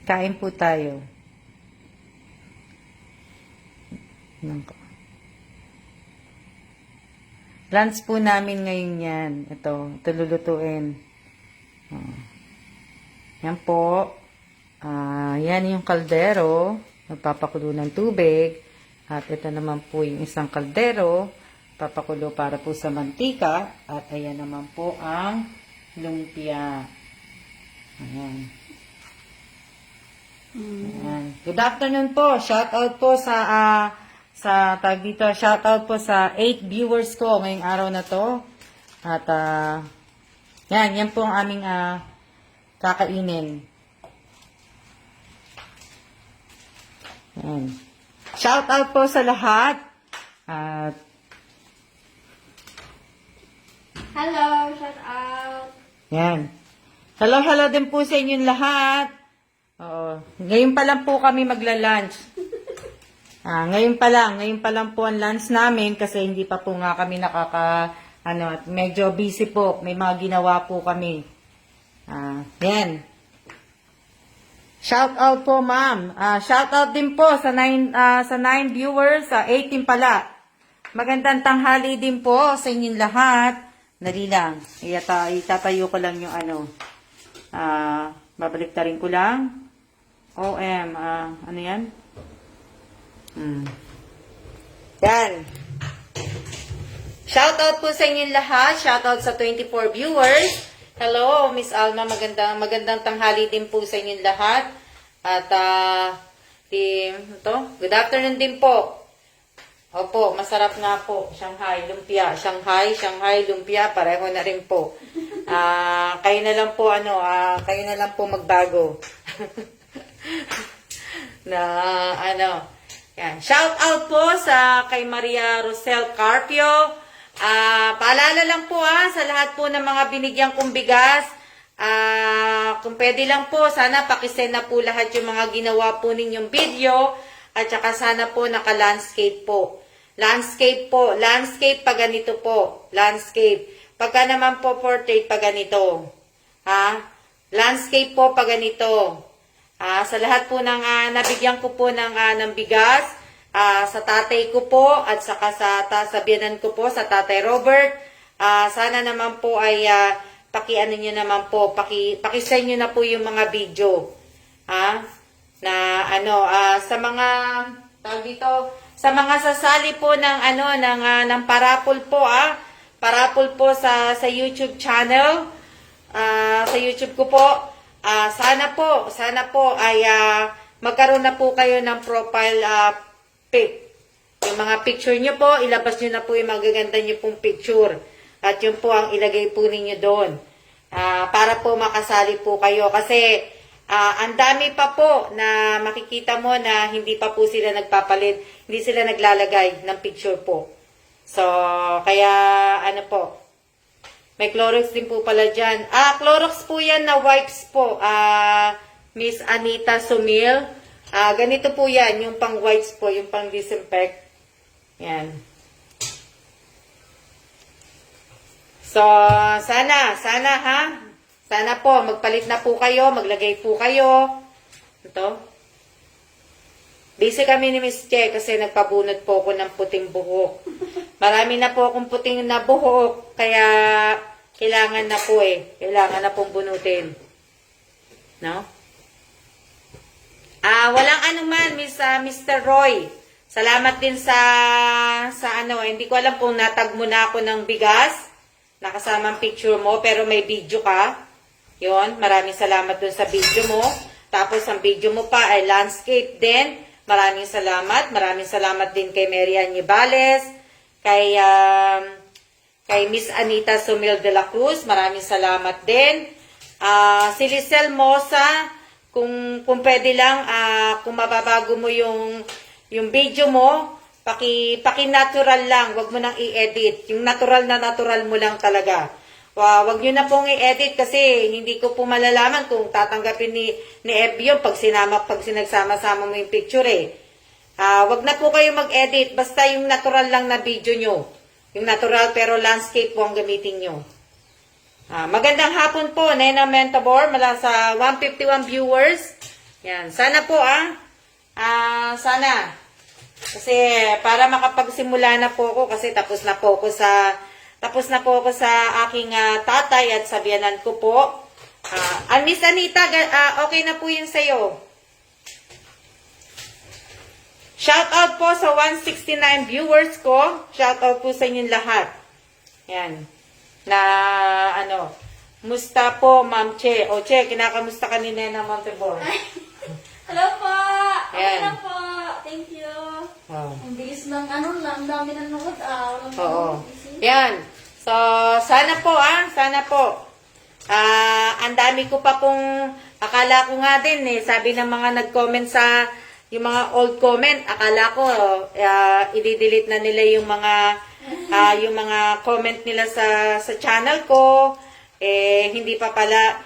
Kain po tayo. Lunch po namin ngayon yan. Ito lulutuin. Yan po. Yan yung kaldero. Magpapakulo ng tubig. At ito naman po yung isang kaldero. Papakulo para po sa mantika. At ayan naman po ang lumpia. Ayan. Ayan. Good afternoon po. Shout out po sa tag dito. Shout out po sa 8 viewers ko ngayong araw na to. At yan po ang aming kakainin. Ayan. Shout out po sa lahat. At hello, shout out. yan. Hello din po sa inyong lahat. Oo. Ngayon pa lang po kami magla-lunch. Ngayon pa lang po ang lunch namin kasi hindi pa po nga kami medyo busy po. May mga ginawa po kami. Yan. Shout out po, ma'am. Shout out din po sa 9 viewers, 18 pala. Magandang tanghali din po sa inyong lahat. Dali lang. Itatayo ko lang yung babaliktarin ko lang. Ano yan? Yan. Shoutout po sa inyong lahat. Shoutout sa 24 viewers. Hello, Miss Alma. Magandang tanghali din po sa inyong lahat. At, good afternoon din po. Opo, masarap nga po. Shanghai, lumpia. Shanghai, lumpia. Pareho na rin po. Kayo na lang po, kayo na lang po magbago. Yan. Shout out po sa kay Maria Rosel Carpio. Paalala lang po sa lahat po ng mga binigyan kong bigas. Kung pwede lang po, sana pakisend na po lahat yung mga ginawa po ninyong video. At saka sana po naka-landscape po. Landscape po. Landscape pa ganito po. Landscape. Pagka naman po portrait pa ganito. Landscape po pa ganito. Sa lahat po ng nabigyan ko po ng bigas, sa tatay ko po at saka sa biyanan ko po, sa tatay Robert, sana naman po ay pakiano nyo naman po, pakisend nyo na po yung mga video. Sa mga sa mga sasali po ng parapol po, parapol po sa YouTube channel, sa YouTube ko po. Sana po ay magkaroon na po kayo ng profile pic. Yung mga picture nyo po, ilabas nyo na po yung magaganda nyo pong picture. At yun po ang ilagay po ninyo doon. Para po makasali po kayo. Kasi ang dami pa po na makikita mo na hindi pa po sila nagpapalit. Hindi sila naglalagay ng picture po. So, kaya may Clorox din po pala dyan. Clorox po yan na wipes po. Miss Anita Sumil. Ganito po yan. Yung pang wipes po. Yung pang disinfect. Yan. So, sana Sana po, magpalit na po kayo. Maglagay po kayo. Ito. Busy kami ni Miss Che kasi nagpabunot po ako ng puting buhok. Marami na po akong puting na buhok, kaya kailangan na po Kailangan na pong bunutin. No? Walang anuman, Mr. Roy. Salamat din sa hindi ko alam kung natag mo na ako ng bigas. Nakasamang picture mo, pero may video ka. Yon, maraming salamat dun sa video mo. Tapos ang video mo pa ay landscape din. Maraming salamat. Maraming salamat din kay Marian Nibales, kay Miss Anita Sumil de la Cruz. Maraming salamat din. Si Lisel Mosa, kung pwede lang, kung mababago mo yung video mo, paki-natural lang. Wag mo nang i-edit. Yung natural na natural mo lang talaga. Wag nyo na pong i-edit kasi hindi ko po malalaman kung tatanggapin ni FB yun pag sinagsama-sama mo yung picture Wag na po kayo mag-edit. Basta yung natural lang na video nyo. Yung natural pero landscape po ang gamitin nyo. Magandang hapon po, Nena Mentabor, mula sa 151 viewers. Yan. Sana po sana. Kasi para makapagsimula na po ako kasi tapos na po ako sa aking tatay at sa biyanan ko po. Miss Anita, okay na po yun sa'yo. Shout out po sa 169 viewers ko. Shout out po sa inyong lahat. Yan. Musta po, Ma'am Che. O Che, kinakamusta ka ni Nena Montebor? Hello po! Okay Ayan. na po. Thank you. Oh. Ang bilis ng lang dami ng nukot. Oo. Yan. So, sana po. Ang dami ko pa pong, akala ko nga din sabi ng mga nag-comment sa, yung mga old comment, akala ko, i-delete na nila yung mga comment nila sa channel ko, hindi pa pala,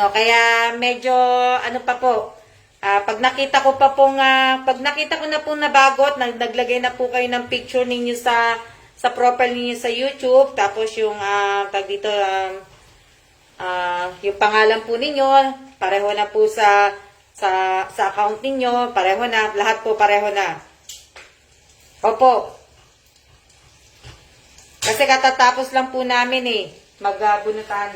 kaya medyo, pa po, pag nakita ko na pong nabagot, naglagay na po kayo ng picture ninyo sa profile ninyo sa YouTube, tapos yung, yung pangalan po ninyo, pareho na po sa account ninyo, pareho na, lahat po pareho na. Opo. Kasi katatapos lang po namin magbunutan.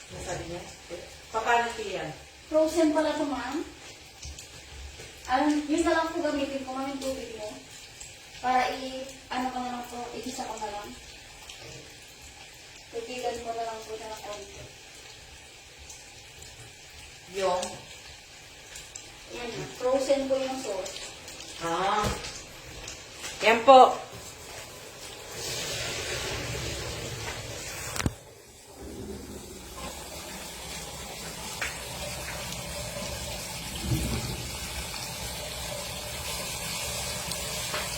Nasabi niya? Paano yan? Frozen pala ito, ma'am. Yun na lang po gamitin ko, ma'am, yung tubig mo. Para ko na lang po, igisa ko na lang. Tupigan ko na lang po na ng konti. Yung? Yan na. Frozen po yung sauce. Yan po.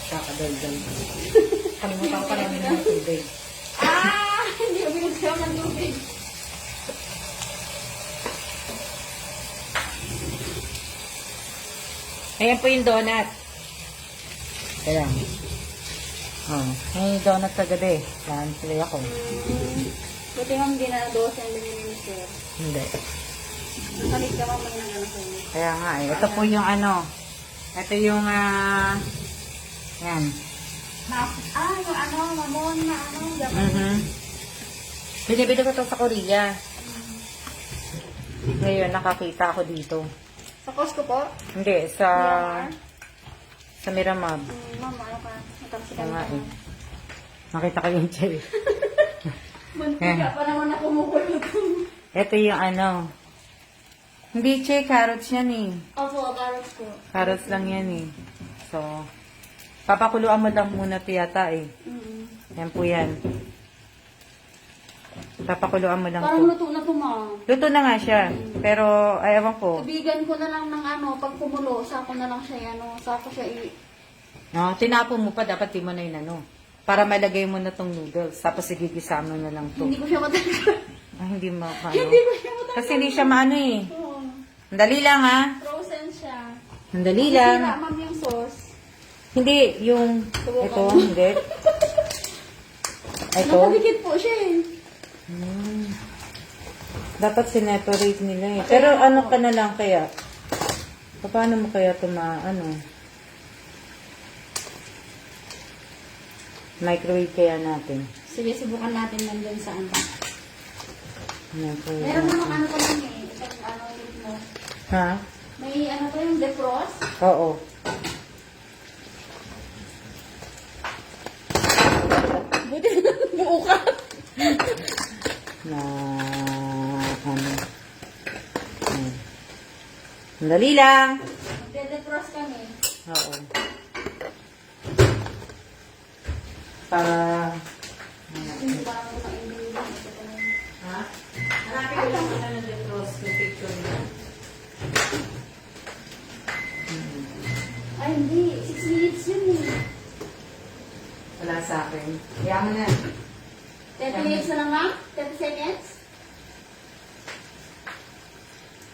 Kakadaldal. Kalimutan ko lang ng tubig. Hindi ko binagsaw ng tubig. Ayan po yung donut. Ayan. May donut kagabi. Saan sila ako? Buti ma'am, di na 12 ang binili ni sir. Hindi. Nalit ka ma'am, ng ano ko. Kaya nga Ito po yung Ito yung yan. Yung mamon na Japan. Binibili ko to sa Korea. Ngayon, nakakita ako dito. Sa Costco po? Hindi, sa Miramar. Ma'am, ano ka? Natamsikan Kaya nga ka. Nakita ko yung chay. Mantika pa naman na kumukulog. Ito yung Hindi chay, carrots yan Opo, carrots ko. Carrots lang yan So, papakuluan mo lang muna tiyata Yan po yan. Papakuluan mo lang Parang po. luto na to, ma'am. Luto na nga siya. Pero, ayaw ko. Tubigan ko na lang ng pag kumulo, sako na lang siya, sako siya No, tinapon mo pa, dapat di mo na yun para malagay mo na tong noodles. Tapos igigisa mo na lang to. Hindi ko siya matanggal. Hindi mo Hindi ko siya matanggal. Kasi hindi siya maano Oo. Ang dali lang Frozen siya. Ang dali lang. Sira, ma'am, yung sauce. Hindi, yung... Subukan Ito, mo. hindi. Ito. Nakadikit po siya Dapat sineparate nila Pero ano ka na lang kaya? Paano mo kaya ito microwave kaya natin? Sige, subukan natin nandun sa Microwave. Meron namang pa lang Itong mo. Ha? May pa yung defrost. Oo. Buti na buo ka. Na Dali lang. Magde-defrost kami. Oo. Para Hindi pa ako makaindihan. ha? Hanapin ko lang ng defrost yung picture niya. Ay, hindi. 6 minutes yun Wala sa akin. Kaya mo na. 30 minutes na lang, ma'am? 30 seconds?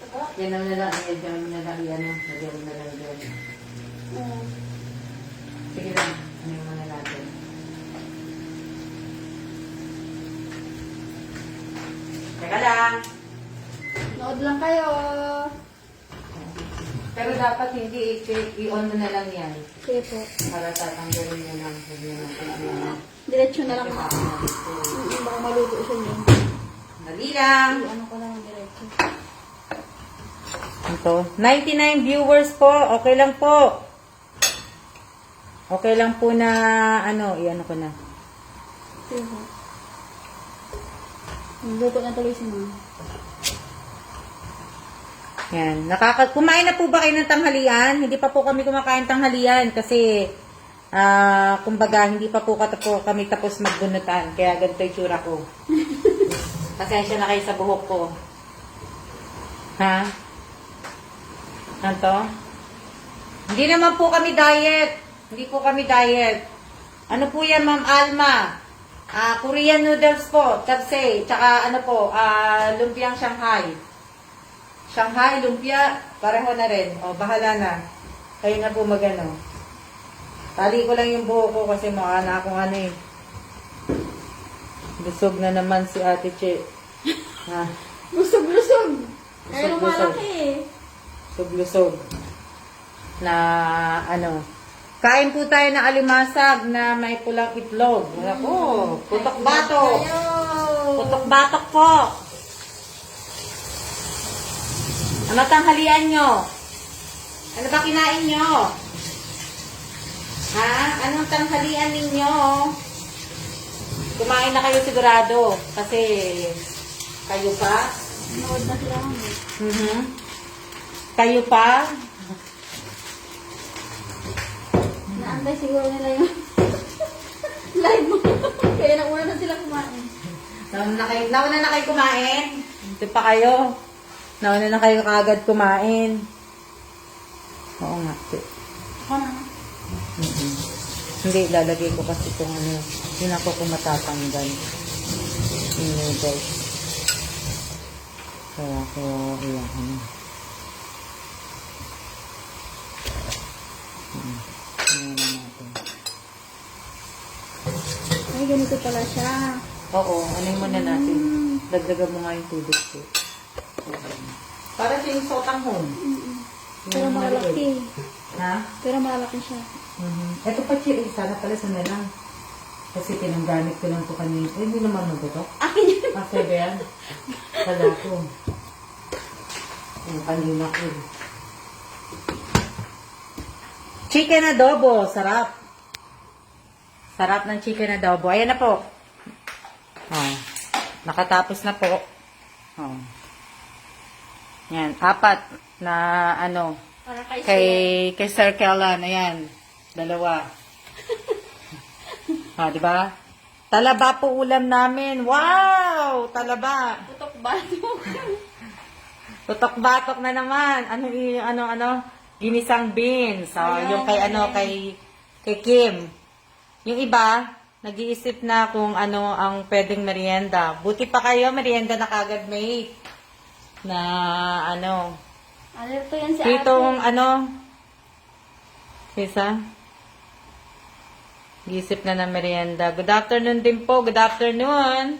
Ito? Yan ang nalang. Yan mo na lang. Lagyan mo na lang dyan. Sige lang. Ano yung mga natin? lang kayo. Pero dapat hindi i-on mo na lang yan. Sige po. Para tatanggalin mo lang. Diretso na lang. Baka maluto siya yun. Dali lang. Ano ko lang diretso. Ito. 99 viewers po. Okay lang po. Okay lang po na i-ano ko na. Sige po. Luto na tuloy si mama. Yan. Kumain na po ba kayo ng tanghalian? Hindi pa po kami kumakain tanghalian kasi kumbaga hindi pa po kami tapos magbunutan. Kaya ganito yung tsura ko. Pasensya na kayo sa buhok ko. Ha? Ano? Hindi naman po kami diet. Hindi po kami diet. Ano po yan, Ma'am Alma? Korean noodles po, chapsay, tsaka lumpiang Shanghai. Shanghai, lumpia, pareho na rin. O, bahala na. Kayo na po magano. Tali ko lang yung buhok ko kasi mukha na akong Busog na naman si Ate Che. Ha? Lusog-lusog. Pero Lusog-lusog. malaki. Lusog-lusog. Na kain po tayo ng alimasag na may pulang itlog. Ako, putok-batok. Putok-batok po. Ano tanghalian nyo? Ano ba kinain nyo? Ha? Anong tanghalian ninyo? Kumain na kayo sigurado. Kasi kayo pa? Manood na sila kami. Kayo pa? Naantay siguro nila yung live mo. Kaya nauna na sila kumain. Nauna na kayo kumain? Ito pa kayo. Nauna na kayo kaagad kumain. Oo nga. Ako na. Hindi, lalagay ko kasi itong yun ako kung matatanggal. Yung noodles. Kaya ako, iyan, Ayan natin. Ay, ganito pala siya. Oo, anin muna natin. Dagdagan mo nga yung tubig ko. Para siya yung sotanghon. Pero malaki. Ha? Pero malaki siya. Ito pa siya, sana pala sa nalang. Kasi pinanggamit ko lang ito kanina. Eh, hindi naman nabutok. Akin yun. Kasi ba yan? Kala ko. Yung kanina ko. Chicken adobo. Sarap. Sarap ng chicken adobo. Ayan na po. Oh. Nakatapos na po. Oh. Yan. 4 na Para kay kay Sir Kellan. Ayan. 2. Di ba? Talaba po ulam namin. Wow! Talaba. Putok batok. Tutok-batok na naman. Ginisang beans. So, yung kay Kim. Yung iba, nag-iisip na kung ano ang pwedeng merienda. Buti pa kayo, merienda na kagad mate. Na Ano to yan si ate? Pitong Isa? Gisip na ng merienda. Good afternoon din po. Good afternoon.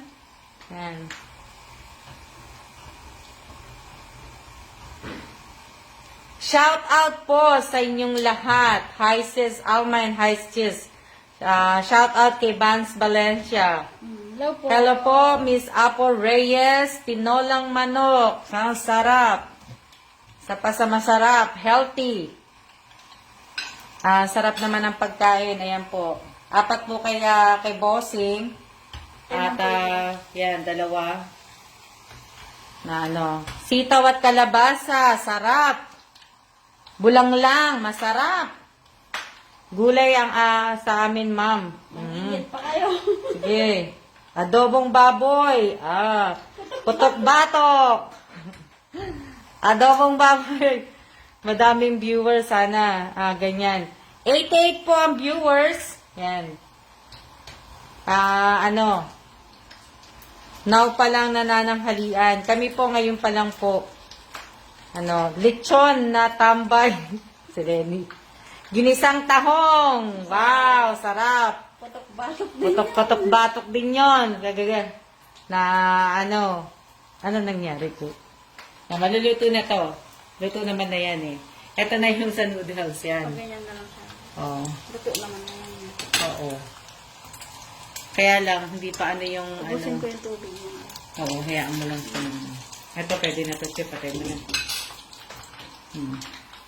Yan. Shout out po sa inyong lahat. Hi sis Alma and hi sis. Shout out kay Vance Valencia. Hello po. Hello po, Miss Apo Reyes. Tinolang manok. Ang sarap. Sa masarap. Healthy. Sarap naman ang pagkain. Ayan po. 4 po kay Bossing. At yan, 2. Na sitaw at kalabasa. Sarap. Bulang lang. Masarap. Gulay ang sa amin, ma'am. Ingit pa kayo. Sige. Adobong baboy. Putok-batok. Adobong baboy. Madaming viewers sana. Ganyan. 88 po ang viewers. Yan. Now pa lang nanananghalian. Kami po ngayon pa lang po. Lechon na tambay. Si Lenny. Ginisang tahong. Wow, sarap. Putok batok din. Putok-batok din yon. Gagaga. Na ano nangyari po? Maluluto na to. Luto naman na yan eh. Ito na yung sa noodles yan. Pag ganyan na lang siya. Oo. Luto naman na yan. Oo. Kaya lang, hindi pa ano yung Ubusin ano. ko yung tubig niya. Oo, hayaan mo lang sa ito, pwede na to. Patay mo na.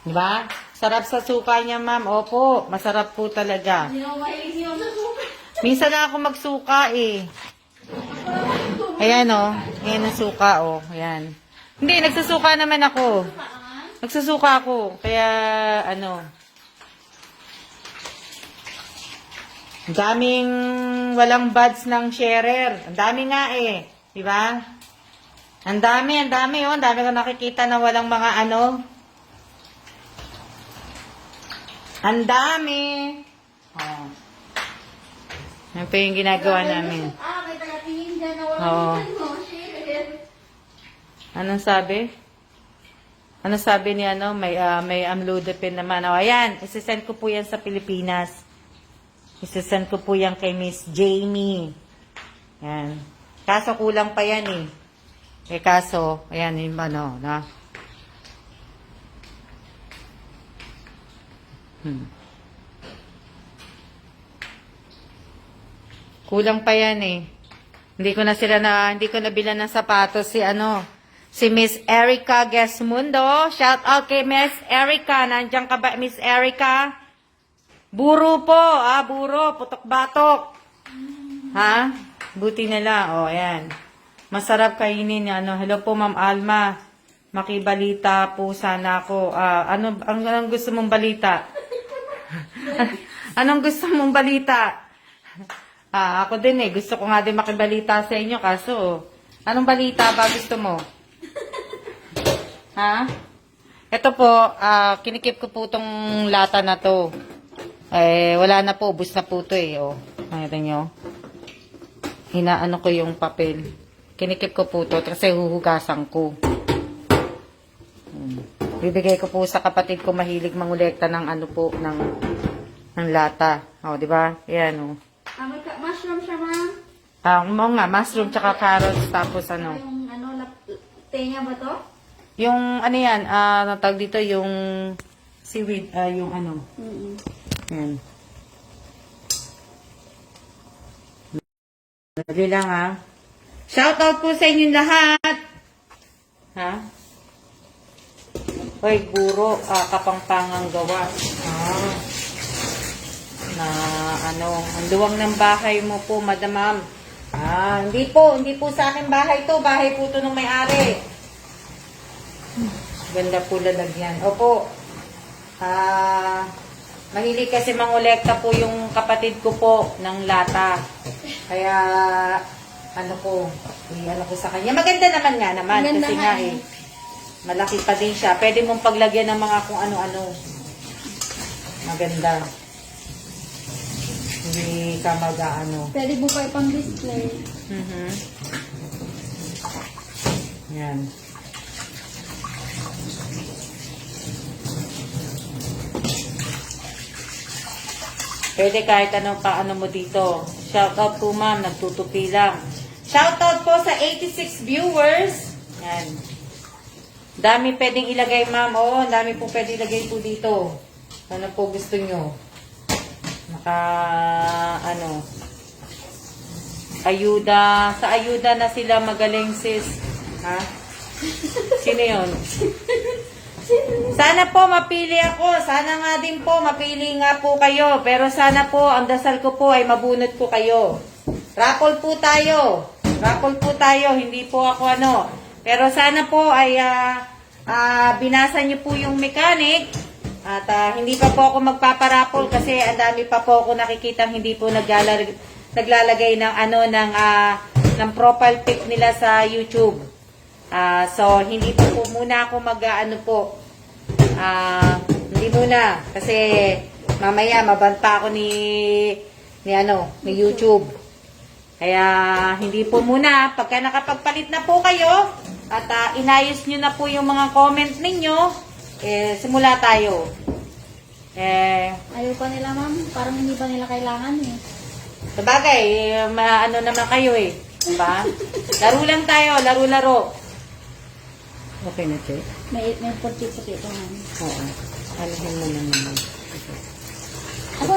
Diba? Sarap sa suka niya, ma'am. Opo, masarap po talaga. Hindi ako mahilig siya sa suka. Minsan na ako magsuka eh. Ayan o. Ayan ang suka o. Ayan. Hindi, nagsusuka naman ako. Nagsusuka ako. Kaya, ano. Ang daming walang buds ng sharer. Ang dami nga eh. Diba? Ang dami oh. Ang dami ko nakikita na walang mga ano. Ang dami. Oh. Yan po yung ginagawa namin. May tagatingin dyan na wala Oo. mo. Share. Anong sabi? Ano sabi ni ano? May amlodipine naman. O, ayan. Isisend ko po yan sa Pilipinas. Isisend ko po yan kay Miss Jamie. Yan. Kaso kulang pa yan eh. Kaso, ayan yung ano, na. Kulang pa yan eh. Hindi ko nabilan ng sapatos si Miss Erica Gesmundo. Shout out kay Miss Erica. Nandiyan ka ba, Miss Erica? Buro po, buro, putok-batok. Ha? Buti nila, ayan. Masarap kainin hello po, Ma'am Alma. Makibalita po sana ako. Anong gusto mong balita? Anong gusto mong balita? Ako din eh. Gusto ko nga din makibalita sa inyo. Kaso, anong balita ba gusto mo? Ha? Ito po, kinikip ko po tong lata na to. Wala na po. Ubus na po to eh. Nakita nyo? Hinaano ko yung papel. Kinikip ko po to kasi huhugasan ko. Bibigay ko po sa kapatid ko mahilig mangolekta ng ng lata. Di ba? Ayan May mushroom siya, ma'am? Oo nga, mushroom tsaka carrots, tapos Yung tenga ba to? yung yan, natawag dito yung seaweed, yung yan. Dali lang Shout out po sa inyong lahat. Ha? Hoy, buro, kapangpangang gawa. Ang luwang ng bahay mo po, madamam. Hindi po sa akin bahay to. Bahay po to ng may-ari. Ganda po lalagyan. Opo. Mahilig kasi mangolekta po yung kapatid ko po ng lata. Kaya, ko sa kanya. Maganda naman nga naman. Maganda kasi nga nga malaki pa din siya. Pwede mong paglagyan ng mga kung ano-ano. Maganda. Hindi ka Pwede mo pa ipang display. Yan. Pwede kahit paano mo dito. Shoutout po ma'am, nagtutupi lang. Shoutout po sa 86 viewers. Yan. Dami pwedeng ilagay ma'am. Ang dami po pwedeng ilagay po dito. Ano po gusto nyo? Ayuda. Sa ayuda na sila magaling sis. Ha? Sino yun? Sana po mapili ako. Sana nga din po mapili nga po kayo. Pero sana po ang dasal ko po ay mabunot ko kayo. Raffle po tayo. Raffle po tayo. Hindi po ako Pero sana po ay binasa niyo po yung mechanic. At hindi pa po ako magpaparapol kasi ang dami pa po ako nakikita hindi po naglalagay ng profile pic nila sa YouTube. So hindi po muna ako hindi muna kasi mamaya mabanta ako ni YouTube. Kaya hindi po muna pagka nakapagpalit na po kayo at inayos nyo na po yung mga comment ninyo, simula tayo. Ayaw pa nila, ma'am. Parang hindi pa nila kailangan Sabagay, naman kayo diba? Laro lang tayo, laro-laro. Okay na, Che? May puti-puti pa nga. Oo. Alahin mo na naman. Ako,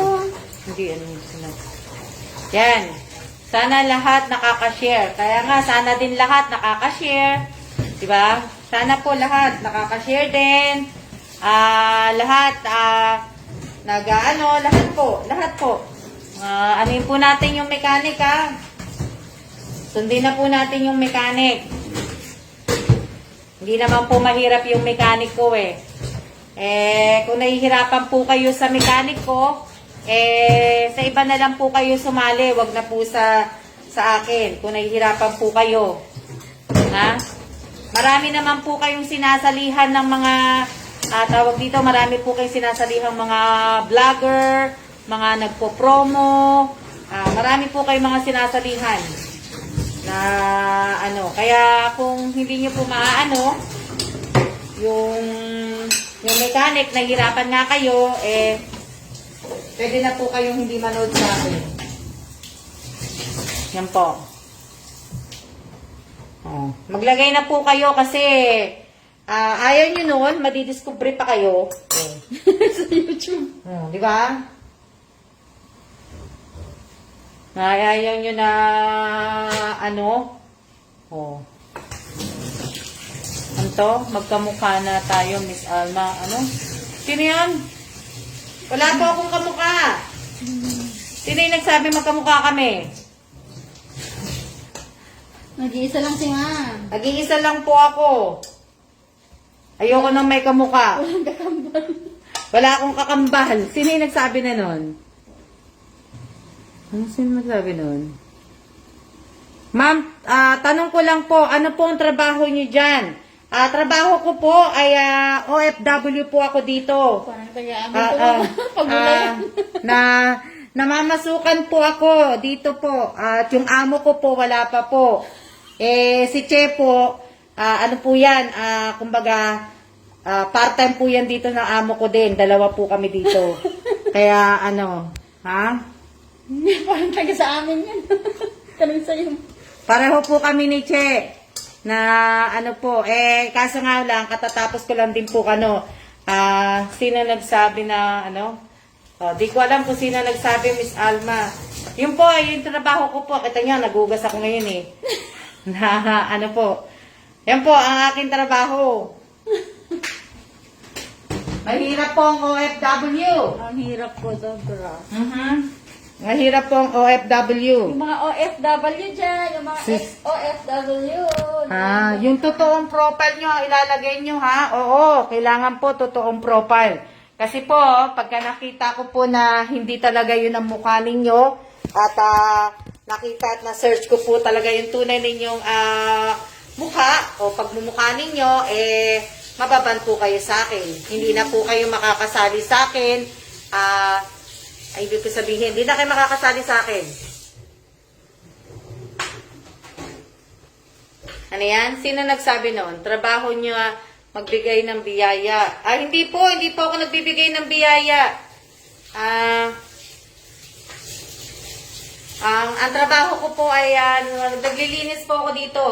Hindi, ano yung sinap. Yan. Sana lahat nakaka-share. Kaya nga, sana din lahat nakaka-share. Diba? Sana po lahat nakaka-share din. Lahat, lahat po. Lahat po. Anuin po natin yung mechanic, ha? Sundin na po natin yung mechanic. Hindi naman po mahirap yung mechanic ko, eh. Kung nahihirapan po kayo sa mechanic ko, sa iba na lang po kayo sumali. Wag na po sa akin. Kung nahihirapan po kayo. Ha? Marami naman po kayong sinasalihan ng mga, tawag dito, marami po kayong sinasalihan mga vlogger, mga nagpo-promo, marami po kayong mga sinasalihan na kaya kung hindi nyo po maaano, yung mechanic, nahihirapan nga kayo, pwede na po kayong hindi manood sa akin. Yan po. Maglagay na po kayo kasi ayaw nyo noon, madidiscover pa kayo. sa YouTube. Di ba? Ayaw nyo na magkamukha na tayo, Miss Alma. Sino yan? Wala po akong kamukha. Sino yung nagsabi magkamukha kami? Nag-iisa lang si Ma. Nag-iisa lang po ako. Ayoko nang may kamukha. Walang kakambal. Wala akong kakambal. Sino yung nagsabi na nun? Sino nagsabi nun? Ma'am, tanong ko lang po, ano po ang trabaho niyo dyan? Trabaho ko po ay OFW po ako dito. Parang taga-amin po. Pagulay. Namamasukan po ako dito po. At yung amo ko po, wala pa po. Si Che po, ano po yan, kumbaga, part-time po yan dito ng amo ko din. Dalawa po kami dito. Kaya ha? Parang taga sa amin yan. Tanong sa'yo. Pareho po kami ni Che. Na kaso nga lang, katatapos ko lang din po sino nagsabi na di ko alam kung sino nagsabi, Miss Alma. Yun po, yung trabaho ko po. Kita nyo, nagugas ako ngayon eh. Yan po, ang aking trabaho. Mahirap po ang OFW. Ang hirap po, sobra. Mahirap po ang OFW. Yung mga OFW dyan, yung mga ex-OFW. Yung totoong profile nyo, ilalagay nyo ha? Oo, kailangan po totoong profile. Kasi po, pagka nakita ko po na hindi talaga yun ang mukha ninyo, at nakita at na-search ko po talaga yung tunay ninyong mukha, o pagmumukha ninyo, mababan po kayo sa akin. Hindi na po kayo makakasali sa akin. Ay, ibig ko sabihin, hindi na kayo makakasali sa akin. Ano yan? Sino nagsabi noon? Trabaho nyo magbigay ng biyaya. Hindi po ako nagbibigay ng biyaya. Ang trabaho ko po ay naglilinis po ako dito.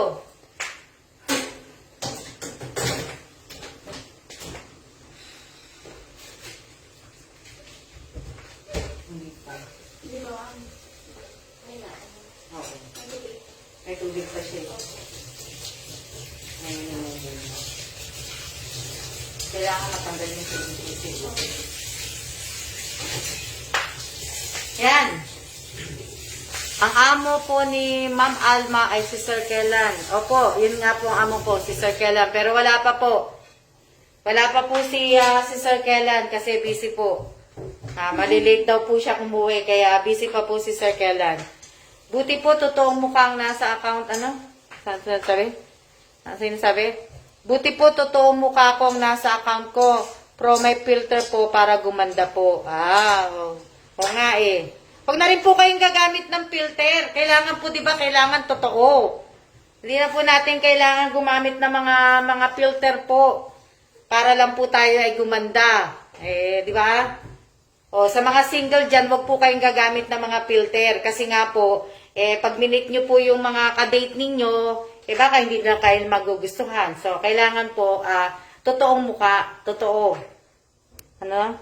May tubig pa siya. Kailangan matanggal yung tubig. Yan. Ang amo po ni Ma'am Alma ay si Sir Kellan. Opo, yun nga po ang amo ko, si Sir Kellan. Pero wala pa po. Wala pa po si Sir Kellan kasi busy po. Malilate daw po siya kumuwi kaya busy pa po si Sir Kellan. Buti po, totoong mukhang nasa account, Saan sabi? Sino sabi? Buti po, totoong mukha kong nasa account ko. Pro may filter po para gumanda po. O nga eh. Huwag na rin po kayong gagamit ng filter. Kailangan po, di ba, kailangan totoo. Hindi na po natin kailangan gumamit ng mga filter po. Para lang po tayo ay gumanda. Di ba? O, sa mga single dyan, huwag po kayong gagamit ng mga filter. Kasi nga po, pag minute nyo po yung mga kadate ninyo, baka hindi na kayo magugustuhan. So, kailangan po, totoong muka. Totoo. Ano?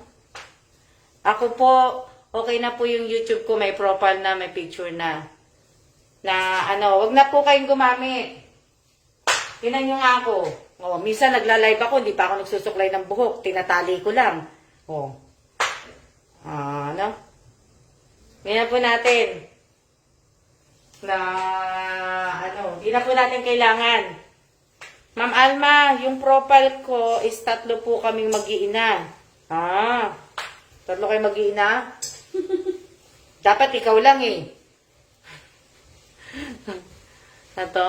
Ako po, okay na po yung YouTube ko. May profile na, may picture na. Na, wag na po kayong gumamit. Tinan nyo nga ako. Minsan nagla-live ako, hindi pa ako nagsusuklay ng buhok. Tinatali ko lang. Ganyan po natin. Hindi na po natin kailangan. Ma'am Alma, yung profile ko is 3 po kaming mag-iina. 3 kayo mag-iina? Dapat ikaw lang eh. Ito.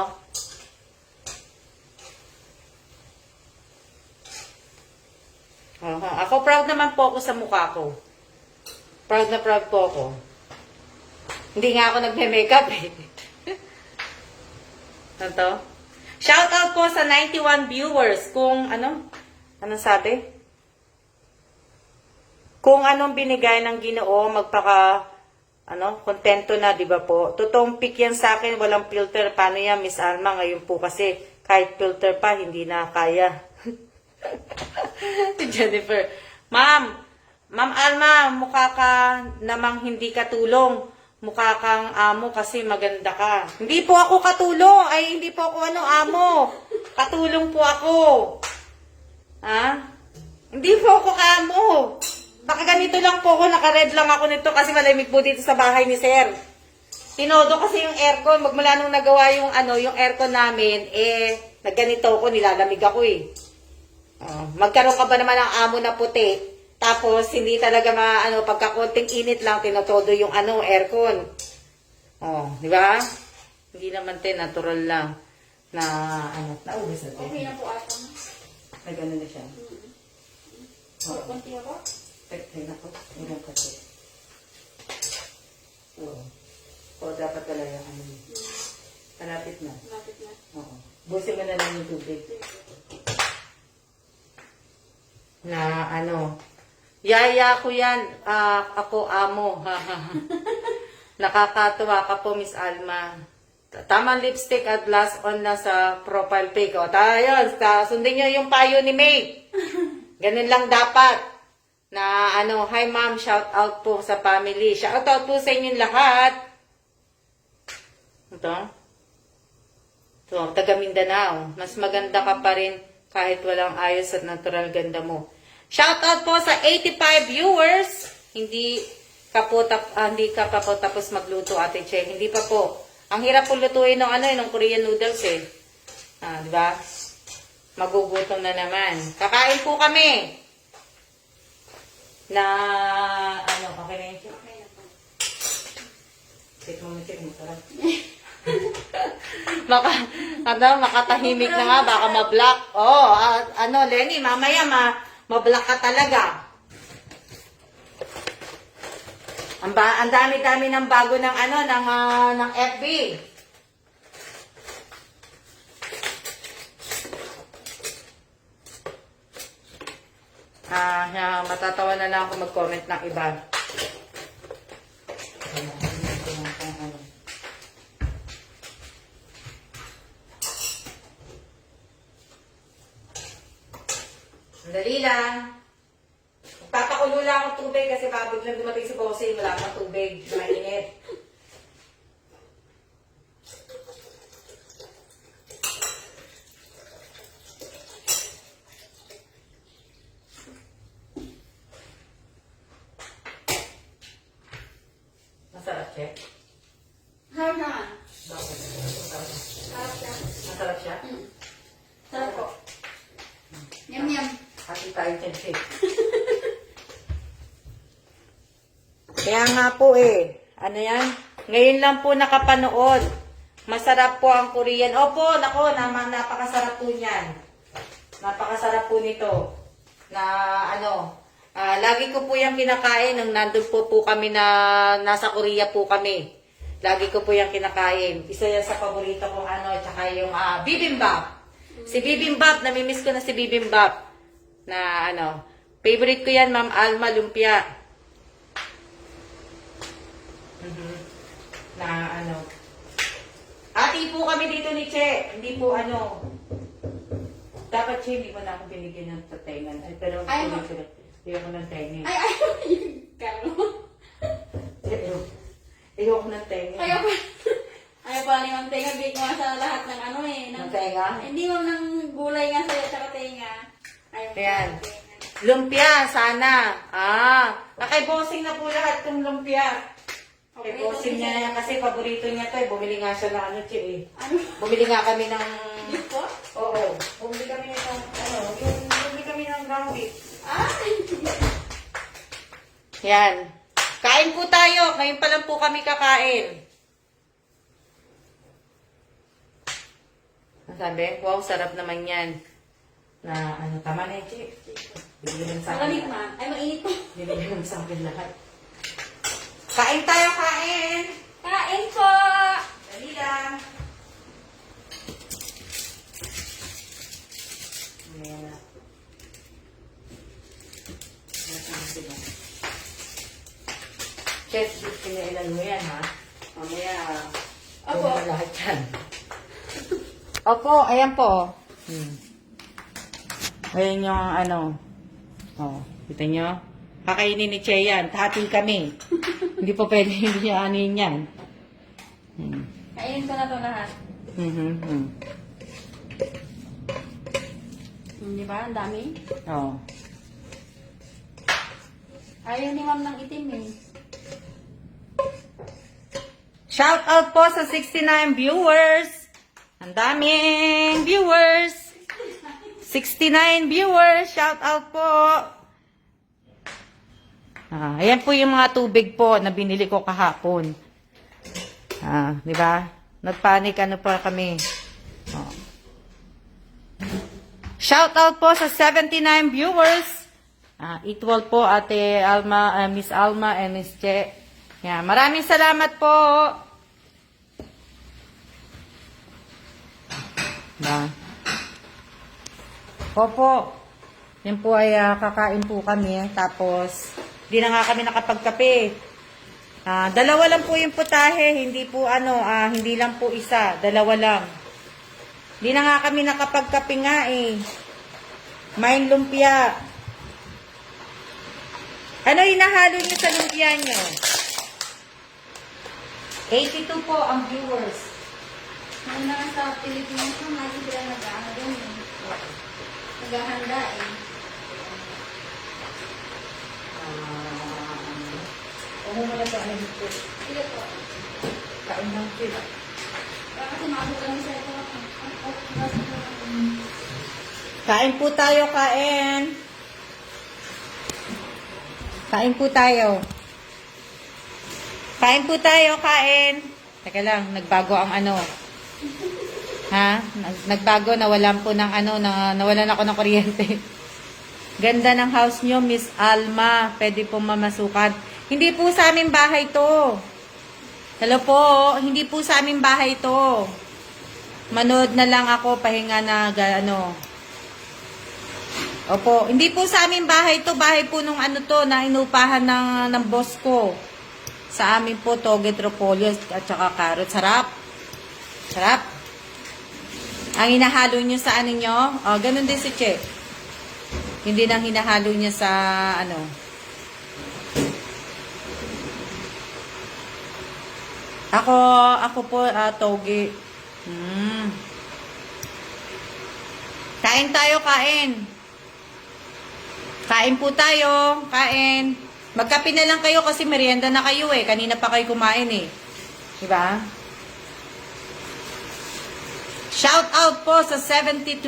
Ako proud naman po ako sa mukha ko. Proud na proud po ako. Hindi nga ako nagme-makeup eh. Ito. Shout out po sa 91 viewers. Kung anong sabi? Kung anong binigay ng Ginoo, kontento na, di ba po? Totoong pick yan sa akin, walang filter. Paano yan, Miss Alma? Ngayon po kasi, kahit filter pa, hindi na kaya. Jennifer. Ma'am Alma, mukha ka namang hindi katulong. Mukha kang amo kasi maganda ka. Hindi po ako katulong. Ay, hindi po ako amo. Katulong po ako. Hindi po ako amo. Baka ganito lang po ako, naka-red lang ako nito kasi malamig po dito sa bahay ni Sir. Tinodo kasi yung aircon. Magmula nung nagawa yung aircon namin, nagganito ako, nilalamig ako eh. Magkaroon ka ba naman ng amo na puti? Tapos, hindi talaga pagka konting init lang, tinotodo yung aircon. Di ba? Hindi naman natural lang na, naugas natin. Okay na po ata. Nag-ano na siya. Konti ako? Pwede na po. Ilang kasi. Dapat talaga malapit na. Malapit na. Busin mo na lang yung tubig. Yaya ko yan. Ako amo. Nakakatuwa ka po, Miss Alma. Tamang lipstick at last on na sa profile pic. Tayo, sundin nyo yung payo ni May. Ganun lang dapat. Hi ma'am, shout out po sa family. Shout out po sa inyong lahat. Ito, taga Mindanao. Mas maganda ka pa rin kahit walang ayos at natural ganda mo. Shout out po sa 85 viewers. Hindi ka pa po tapos magluto, Ate Che. Hindi pa po. Ang hirap po lutuin ng Korean noodles eh. Di ba? Magugutom na naman. Kakain po kami. Okay na yun? Okay na po. Check mo. Makatahimik na nga, baka ma-block. Lenny, mamaya ma-block ka talaga. Ang dami-dami ng bago ng ng FB. Matatawa na lang ako mag-comment ng iba. Dali lang. Papakulo lang ako tubig kasi babig lang dumating si Bossing. Wala akong tubig. Mainit. Masarap siya. Harap naman. Bakit? Harap siya. Masarap siya? Sarap po. Yum. Hati tayo dyan, Chef. Kaya nga po yan? Ngayon lang po nakapanood. Masarap po ang Korean. Opo, napakasarap po niyan. Napakasarap po nito. Lagi ko po yung kinakain nung nandun po kami nasa Korea po kami. Lagi ko po yung kinakain. Isa yan sa paborito kong tsaka yung bibimbap. Si bibimbap, namimiss ko na si bibimbap. Favorite ko yan, Ma'am Alma, lumpia. Ati po po kami dito ni Che. Hindi po ano. Dapat Che, hindi mo na ako binigyan ng tatengan. Ay, pero Ay, ayoko ng tenga. Ay, yung karo. Ayoko ng tenga. Ayaw pala ni Ma'am Tenga, big mo sa lahat ng ano eh. Ng tenga? Hindi mo ng gulay nga sa'yo, tsaka tenga. Ayaw mo Ayan. ng tenga. Lumpia, sana. Kay bossing na po lahat itong lumpia. Kay bossing niya na yan kasi paborito niya to eh. Bumili nga siya ng ano, Che eh. Ano? Bumili nga kami ng... Beef po? Oo. Bumili kami ng bumili kami ng ground beef. Ay! Yan. Kain po tayo. Ngayon pa lang po kami kakain. Ang sabi? Wow, sarap naman yan. Na ano, tama na yung Che. Bibigyan sa Malamig akin. man. Ay, mainit po. Bibigyan sa akin lahat. Kain tayo, kain! Kain po! Dali lang. Ayan na. Sila. Chef, pinailan mo yan, ha? Mamaya, Opo. kunin mo lahat yan. Opo, ayan po. Ayan yung ano. Oh, kita nyo? Kakainin ni Che yan. Hati kami. Hindi po pwede hindi niya anin yan. Kainin ko na to lahat. Di ba? Ang dami. Oh. Ayaw ni Ma'am ng itim eh. Shout out po sa 69 viewers. Ang daming viewers. 69 viewers. Shout out po. Ayan po yung mga tubig po na binili ko kahapon. Di ba? Nagpanic ano pa kami. Oh. Shout out po sa 79 viewers. Equal po Ate Alma, Miss Alma and Miss Che. Yan, maraming salamat po. Opo. Yan po ay kakain po kami. Tapos, di na nga kami nakapagkape. Dalawa lang po yung putahe. Hindi po hindi lang po isa. Dalawa lang. Di na nga kami nakapagkape nga eh. Main lumpia. Ano hinahalo niyo sa lumpia niyo? 82 po ang viewers. Ngayon na sa Pilipinas ko, lagi sila nag-ano doon eh. Naghahanda eh. Ano mo na sa ano dito? Sige po. Kain ng sila. Kasi maabot kami sa ito. Kain po tayo, kain. Kain po tayo. Kain po tayo, kain. Teka lang, nagbago ang ano. Ha? Nagbago, nawalan po ng ano, nawalan ako ng kuryente. Ganda ng house nyo, Miss Alma. Pwede po mamasukan. Hindi po sa aming bahay to. Hello po, hindi po sa aming bahay to. Manood na lang ako, pahinga na, ano. Opo, hindi po sa aming bahay to. Bahay po nung ano to, na inupahan ng boss ko. Sa amin po, toge, tropolyo, at saka carrot. Sarap. Sarap. Ang hinahalo nyo sa ano nyo, ganun din si Che. Hindi nang hinahalo niya sa ano. Ako po, toge. Kain tayo, kain. Kain po tayo, kain. Magkape na lang kayo kasi merienda na kayo eh. Kanina pa kayo kumain eh. Diba? Shout out po sa 70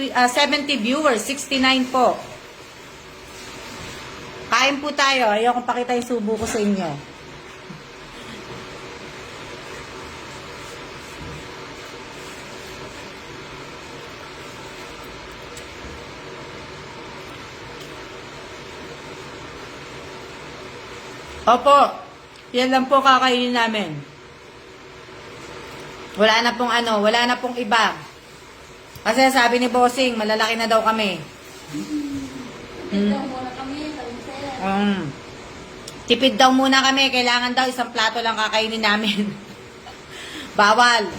viewers, 69 po. Kain po tayo. Ayokong pakita yung subo ko sa inyo. Opo, yan lang po kakainin namin. Wala na pong ano, wala na pong iba. Kasi sabi ni Bossing, malalaki na daw kami. Ito muna kami, sabi ni Sir. Tipid daw muna kami, kailangan daw isang plato lang kakainin namin. Bawal.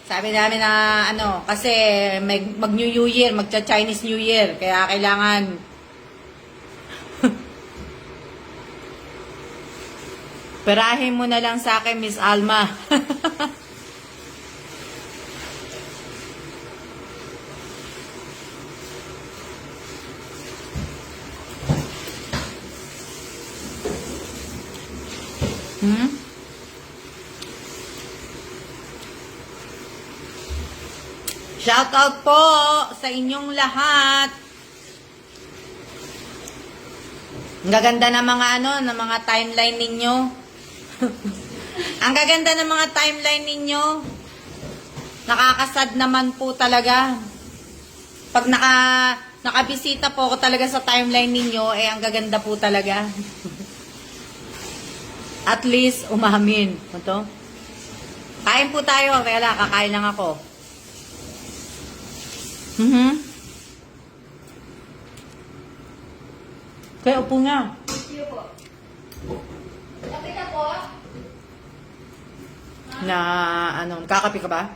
Sabi namin na kasi mag-New Year, magcha-Chinese New Year, kaya kailangan perahin mo na lang sa akin, Miss Alma. Shout out po sa inyong lahat. Ang gaganda ng mga ng mga timeline ninyo. Ang gaganda ng mga timeline ninyo. Nakakasad naman po talaga. Pag nakabisita po ako talaga sa timeline ninyo, ang gaganda po talaga. At least, umamin. Ito. Kain po tayo. Kaya lang, kakain lang ako. Kaya upo nga. Thank you po. Kape na po. Kakapi ka ba?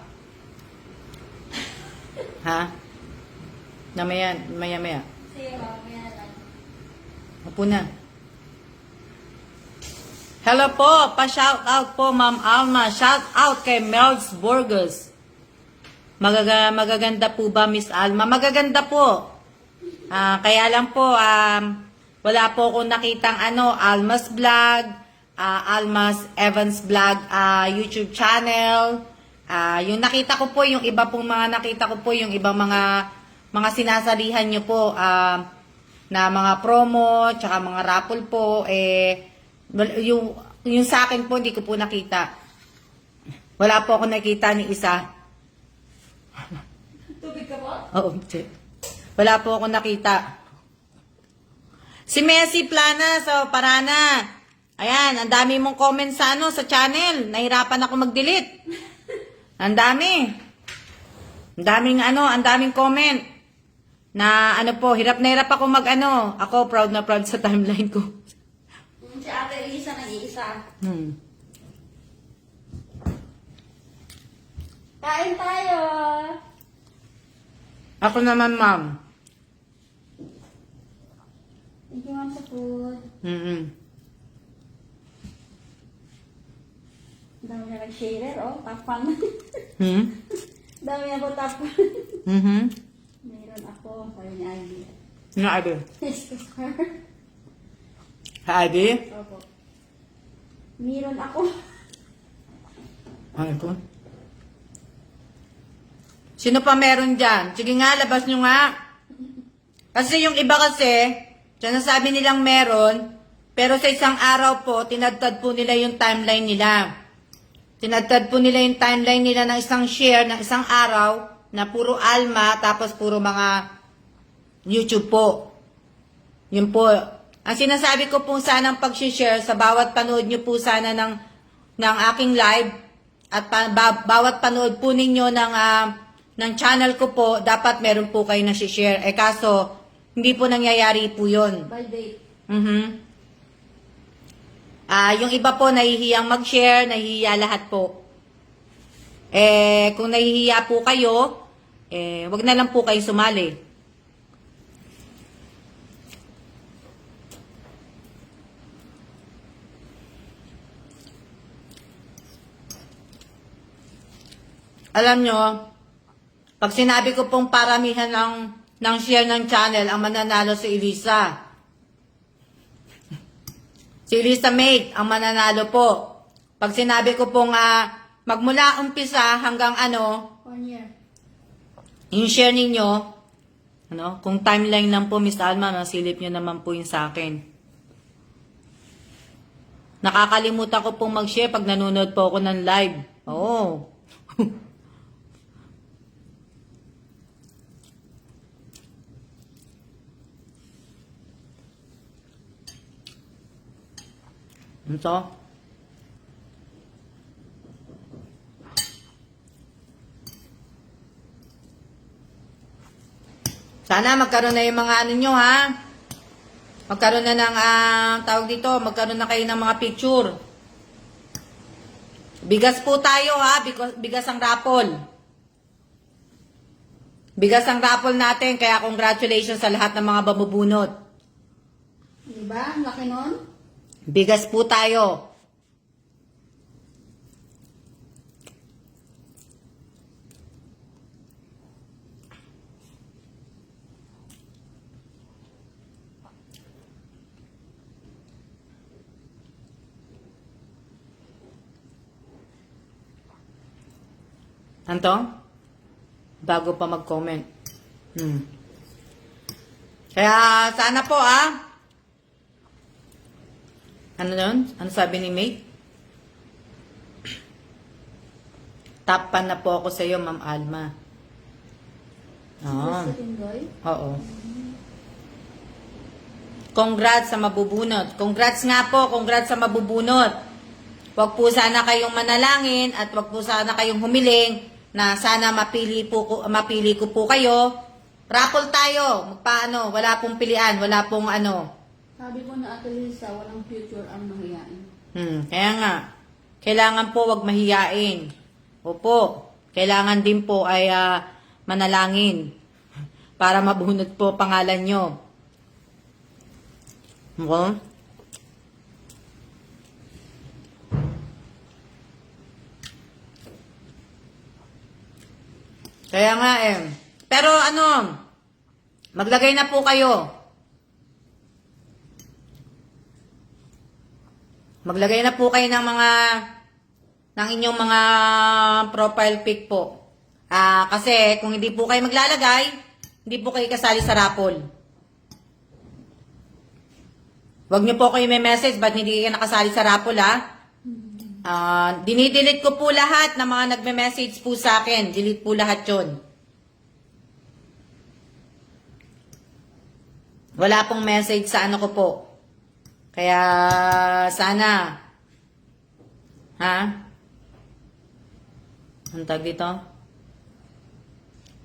Ha? Maya. Sige, mamaya lang. Upo na. Hello po, pa-shout out po, Ma'am Alma. Shout out kay Mel's Burgers. Magaganda po ba, Miss Alma? Magaganda po. Kaya lang po, wala po akong nakitang Alma's Vlog, Alma's Evans Vlog, YouTube channel. Yung nakita ko po, yung iba pong mga nakita ko po, yung ibang mga sinasalihan nyo po, na mga promo, tsaka mga raffle po, yung sa akin po, hindi ko po nakita. Wala po ako nakita ni isa. Tubig ka po? Oo, wala po ako nakita. Si Messi Plana, so Parana. Ayan, ang dami mong comments sa sa channel. Nahirapan ako mag-delete. Ang dami. Ang daming comment. Na po, hirap na hirap ako Ako proud na proud sa timeline ko. Si Ate Elisa nag-iisa. Kain tayo. Ako naman, ma'am. Thank you, ma'am, sa food. Dami na nag-sharer, tapang. Dami na po tapang. Mayroon ako, sabi ni Ivy. Ivy? Excuse her. Ivy? Opo. Mayroon ako. Ano ito? Sino pa meron dyan? Sige nga, labas nyo nga. Kasi yung iba kasi, sinasabi nilang meron, pero sa isang araw po, tinadtad po nila yung timeline nila. Tinadtad po nila yung timeline nila ng isang share, ng isang araw, na puro Alma, tapos puro mga YouTube po. Yun po. Ang sinasabi ko po sanang pag-share sa bawat panood nyo po sana ng aking live, at bawat panood po ninyo ng channel ko po, dapat meron po kayo na share. Kaso, hindi po nangyayari po yun. By date. Yung iba po, nahihiyang mag-share, nahihiya lahat po. Kung nahihiya po kayo, wag na lang po kayo sumali. Alam nyo, pag sinabi ko pong paramihan ng share ng channel, ang mananalo si Elisa. Si Elisa Maid, ang mananalo po. Pag sinabi ko pong magmula umpisa hanggang 1 year. yung share ninyo, kung timeline lang po, Miss Alma, nasilip nyo naman po yung sa akin. Nakakalimutan ko pong mag-share pag nanonood po ako ng live. Oo. Ito. Sana magkaroon na yung mga nyo, ha? Magkaroon na ng, tawag dito, magkaroon na kayo ng mga picture. Bigas po tayo, ha? Bigas ang rapol. Bigas ang raffle natin, kaya congratulations sa lahat ng mga babubunot. Diba? Ang laki nun. Bigas po tayo. Anto? Bago pa mag-comment. Kaya sana po Ano yun? Ano sabi ni May? Tapan na po ako sa iyo, Ma'am Alma. Oo. Sa Tindoy. Oo. Congrats sa mabubunot. Congrats nga po, congrats sa mabubunot. Huwag po sana kayong manalangin at huwag po sana kayong humiling na sana mapili ko po kayo. Raffle tayo. Magpaano? Wala pong pilian, wala pong ano. Sabi ko na Ate Lisa, walang future ang mahiyain. Kaya nga, kailangan po wag mahiyain. Opo, kailangan din po ay manalangin para mabunot po pangalan nyo. Okay? Kaya nga Pero maglagay na po kayo. Maglagay na po kayo ng inyong mga profile pic po. Kasi kung hindi po kayo maglalagay, hindi po kayo kasali sa raffle. Huwag niyo po kayo may message, ba't hindi kayo nakasali sa raffle Dinidelete ko po lahat ng mga nagme-message po sa akin. Delete po lahat yun. Wala pong message sa ano ko po. Kaya, sana, ang tag dito?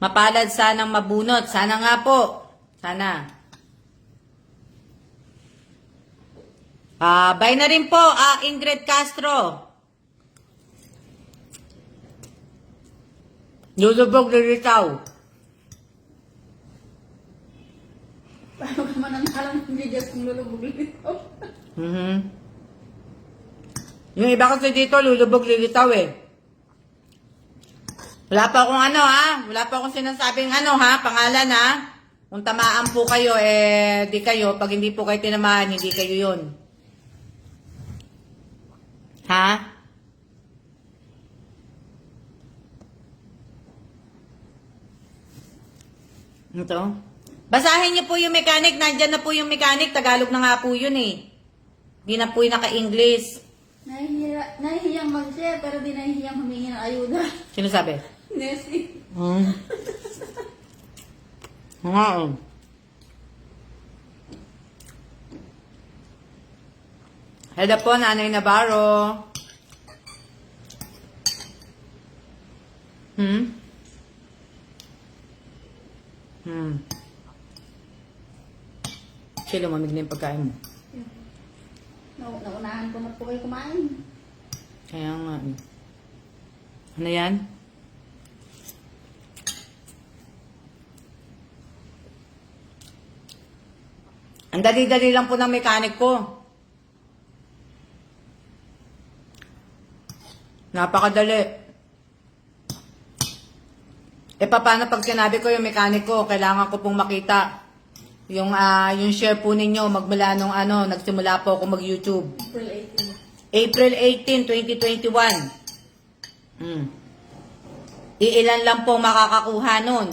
Mapalad sanang mabunot. Sana nga po. Sana. Bye na rin po, Ingrid Castro. Lulubog lilitaw. Paano ka mananalang ng bigas kung lulubog dito? Yung iba kasi dito, lulubog lilitaw Wala pa akong wala pa akong sinasabing pangalan Kung tamaan po kayo, di kayo. Pag hindi po kayo tinamaan, hindi kayo yun. Ito. Basahin niyo po yung mechanic. Nandyan na po yung mechanic. Tagalog na nga po yun Hindi na po yung naka-English. Nahihiyang mag-share pero di nahihiyang humingi ng ayuda. Sino sabi? Nessie. Hello po, Nanay Navarro. Chilo, mamig na yung pagkain mo. Naunahan ko na po kayo kumain. Kaya nga Ano yan? Ang dali-dali lang po ng mechanic ko. Napakadali. Paano pag sinabi ko yung mechanic ko, kailangan ko pong makita yung share po ninyo magmula nung nagsimula po ako mag-YouTube. April 18, 2021. Iilan lang po makakakuha nun.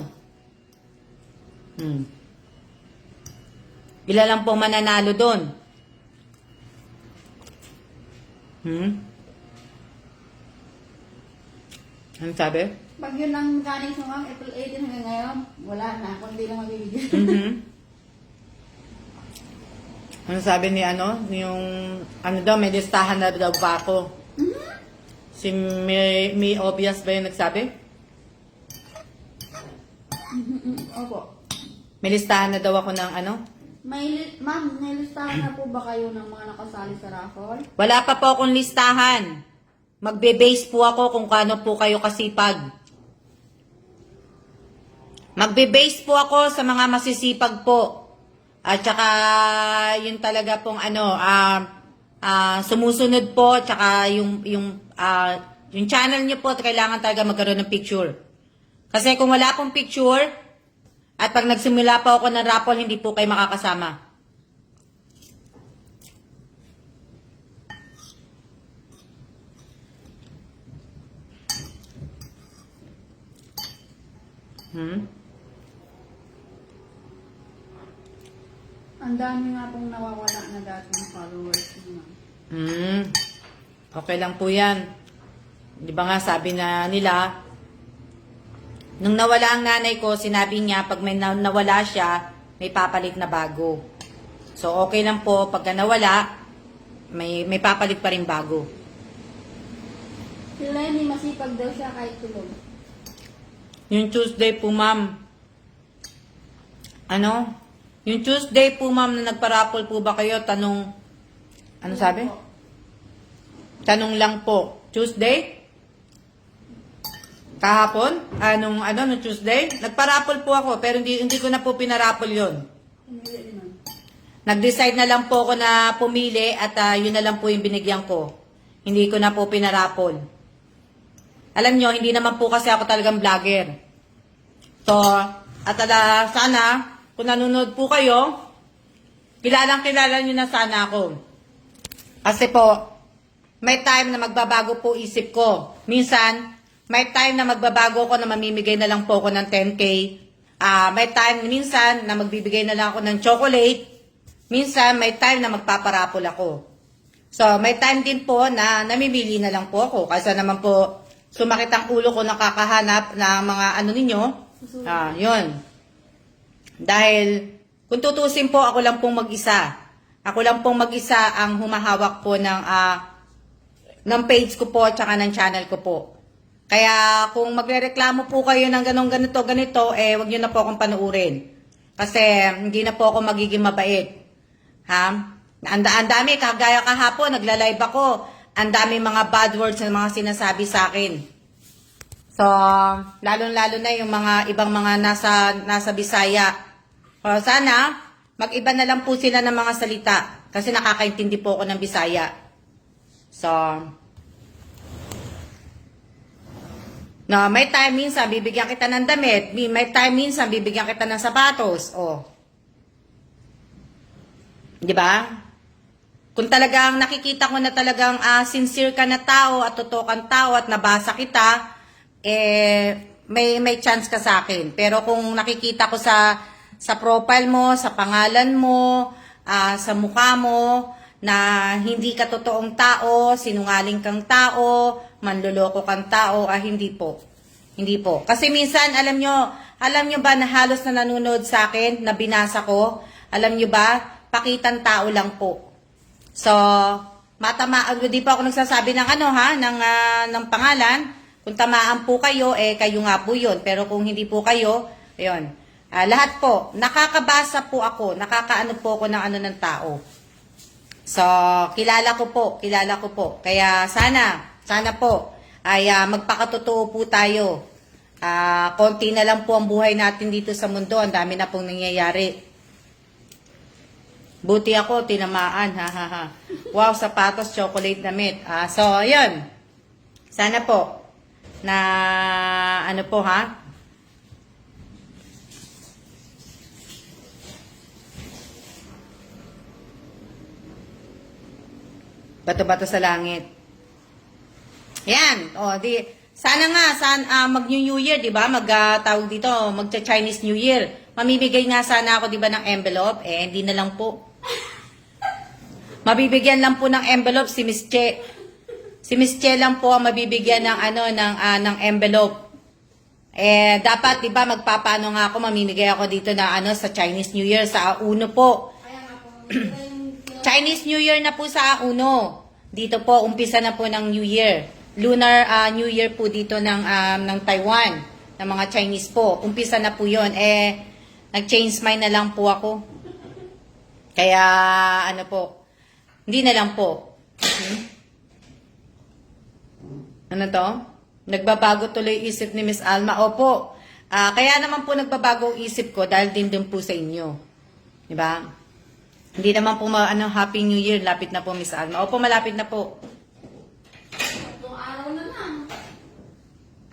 Ilan lang po mananalo doon. Ano sabi? Pag yun ang mechanics mo, ma'am, April 18 hanggang ngayon, wala na. Kung hindi lang mabibigyan. Ano sabi ni yung daw, may listahan na daw pa ako. Si May Obvious ba yung nagsabi? Opo. May listahan na daw ako ng Ma'am, may listahan na po ba kayo ng mga nakasali sa raffle? Wala pa po akong listahan. Magbe-base po ako kung kano po kayo kasipag. Magbe-base po ako sa mga masisipag po. At saka yun talaga pong sumusunod po, tsaka yung channel niyo po, kailangan talaga magkaroon ng picture. Kasi kung wala pong picture, at pag nagsimula pa ako ng raffle, hindi po kayo makakasama. Ang dami nga pong nawawala na dating followers naman. Okay lang po yan. Di ba nga sabi na nila, nung nawala ang nanay ko, sinabi niya, pag may nawala siya, may papalit na bago. So, okay lang po, pagka nawala, may papalit pa rin bago. Si Lenny, masipag daw siya kahit tulog. Yung Tuesday po, ma'am. Yung Tuesday po, ma'am, na nagparapol po ba kayo? Tanong, ano sabi? Tanong lang po. Tuesday? Kahapon? Nung Tuesday? Nagparapol po ako, pero hindi ko na po pinarapol yon. Nag-decide na lang po ako na pumili at yun na lang po yung binigyan ko. Hindi ko na po pinarapol. Alam nyo, hindi naman po kasi ako talagang vlogger. So, at sana, kung nanonood po kayo, kilala nyo na sana ako. Kasi po, may time na magbabago po isip ko. Minsan, may time na magbabago ko na mamimigay na lang po ako ng 10K. May time minsan na magbibigay na lang ako ng chocolate. Minsan, may time na magpaparapol ako. So, may time din po na namimili na lang po ako. Kasi naman po, sumakit ang ulo ko nakakahanap ng mga ninyo. Yun. Dahil, kung tutusin po, ako lang pong mag-isa. Ako lang pong mag-isa ang humahawak po ng page ko po, tsaka ng channel ko po. Kaya, kung magrereklamo po kayo ng ganito, wag nyo na po akong panuurin. Kasi, hindi na po ako magiging mabait. Ang dami, kagaya kahapon, nagla-live ako. Ang dami mga bad words na mga sinasabi sa akin. So, lalo-lalo na yung mga ibang mga nasa Bisaya. Sana, mag-iba na lang po sila ng mga salita. Kasi nakakaintindi po ako ng Bisaya. So, may time minsan, bibigyan kita ng damit. May time minsan, bibigyan kita ng sapatos. Di ba? Kung talagang nakikita ko na talagang sincere ka na tao at totoo kang tao at nabasa kita, may chance ka sa akin. Pero kung nakikita ko sa profile mo, sa pangalan mo, sa mukha mo, na hindi ka totoong tao, sinungaling kang tao, manloloko kang tao, hindi po. Hindi po. Kasi minsan, alam nyo ba na halos na nanonood sa akin, na binasa ko, alam nyo ba, pakitang tao lang po. So, di pa ako nagsasabi ng ng pangalan. Kung tamaan po kayo, kayo nga po yun. Pero kung hindi po kayo, ayun. Lahat po, nakakabasa po ako, nakakaano po ako ng tao. So, kilala ko po. Kaya sana po, ay magpakatotoo po tayo. Konti na lang po ang buhay natin dito sa mundo. Ang dami na pong nangyayari. Buti ako, tinamaan, Wow, sapatos, chocolate, damit. So, yun. Sana po, na, Bato-bato sa langit. Yan. Sana mag-New Year, di ba? Tawag dito, magcha-Chinese New Year. Mamibigay nga sana ako, di ba, ng envelope. Hindi na lang po. Mabibigyan lang po ng envelope si Miss Che. Si Miss Che lang po ang mabibigyan ng envelope. Dapat, di ba, magpapaano nga ako, mamimigay ako dito na sa Chinese New Year, sa Uno po. Chinese New Year na po sa Uno. Dito po, umpisa na po ng New Year. Lunar New Year po dito ng Taiwan. Ng mga Chinese po. Umpisa na po yun. Nag-change mind na lang po ako. Kaya, hindi na lang po. Ano to? Nagbabago tuloy isip ni Miss Alma. Opo. Kaya naman po nagbabago ang isip ko dahil din po sa inyo. Di ba? Hindi naman po Happy New Year. Lapit na po, Miss Alma. Opo, malapit na po. Itong araw na lang.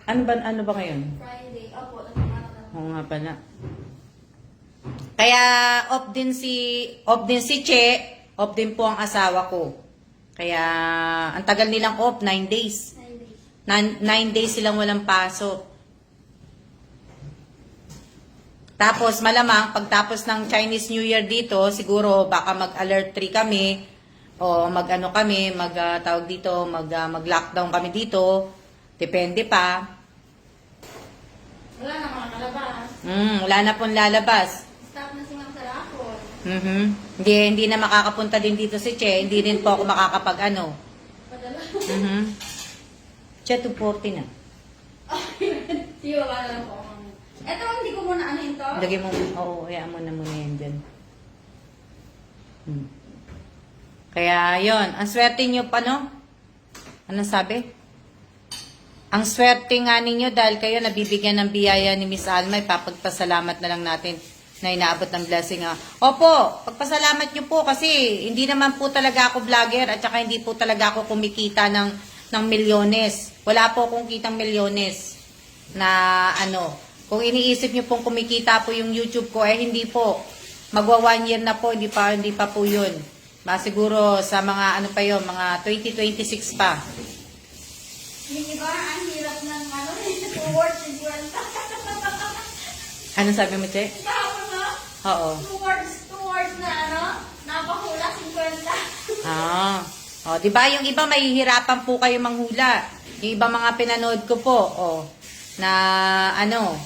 Ano ba ngayon? Friday. Opo, itong araw na lang. Oo nga pala. Kaya off din si Che, off din po ang asawa ko. Kaya ang tagal nilang off, 9 days. 9 days silang walang pasok. Tapos malamang pagtapos ng Chinese New Year dito, siguro baka mag-alert 3 kami o mag-lockdown kami dito. Depende pa. Wala na mga kalabas. Wala na pong lalabas. Stop na si Ma'am sa rapon. Hindi na makakapunta din dito si Che. Hindi rin po ako makakapag-ano. Padala. Che, 240 na. Sige, wala na lang po. Eto, hindi ko muna anuhin to. Lagay mo, hayaan mo na muna yan dyan. Kaya, yon ang swerte nyo pa, no? Ano sabi? Ang swerte nga ninyo dahil kayo nabibigyan ng biyaya ni Miss Alma, ipapagpasalamat na lang natin na inaabot ng blessing. Opo, pagpasalamat nyo po kasi hindi naman po talaga ako vlogger at saka hindi po talaga ako kumikita ng milyones. Wala po akong kitang milyones na Kung iniisip nyo pong kumikita po yung YouTube ko, hindi po. Magwa 1 year na po, hindi pa po yun. Siguro sa mga mga 2026 pa. Yung iba, ang hirap ng 2 words in kwenta. Ano sabi mo, Che? Kahapon na? Oo. 2 words na napahula 50. Di ba yung iba mahihirapan po kayo manghula. Yung iba mga pinanood ko po, na ano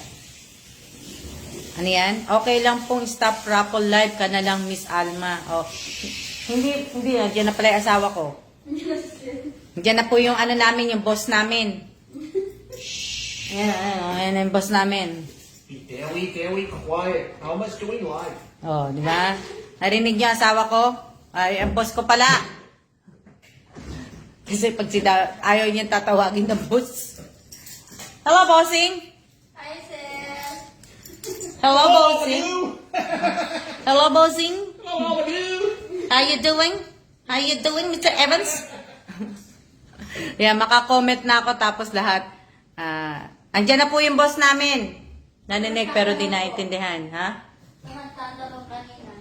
yan? Okay lang pong stop raffle live ka na lang, Miss Alma. Hindi, diyan na pala yung asawa ko. Diyan na po yung namin, yung boss namin. Ayan yung boss namin. Very quiet. How much doing live? Di ba? Narinig niyo asawa ko? Ay, ang boss ko pala. Kasi pag ayaw niya tatawagin na boss. Hello, bossing? Hi, sis. Hello, bossing? Hello, bossing? Hello, How you doing? How you doing, Mr. Evans? Maka-comment na ako tapos lahat. Andyan na po yung boss namin. Naninig pero di naintindihan, ha? Nagtatanong kanina.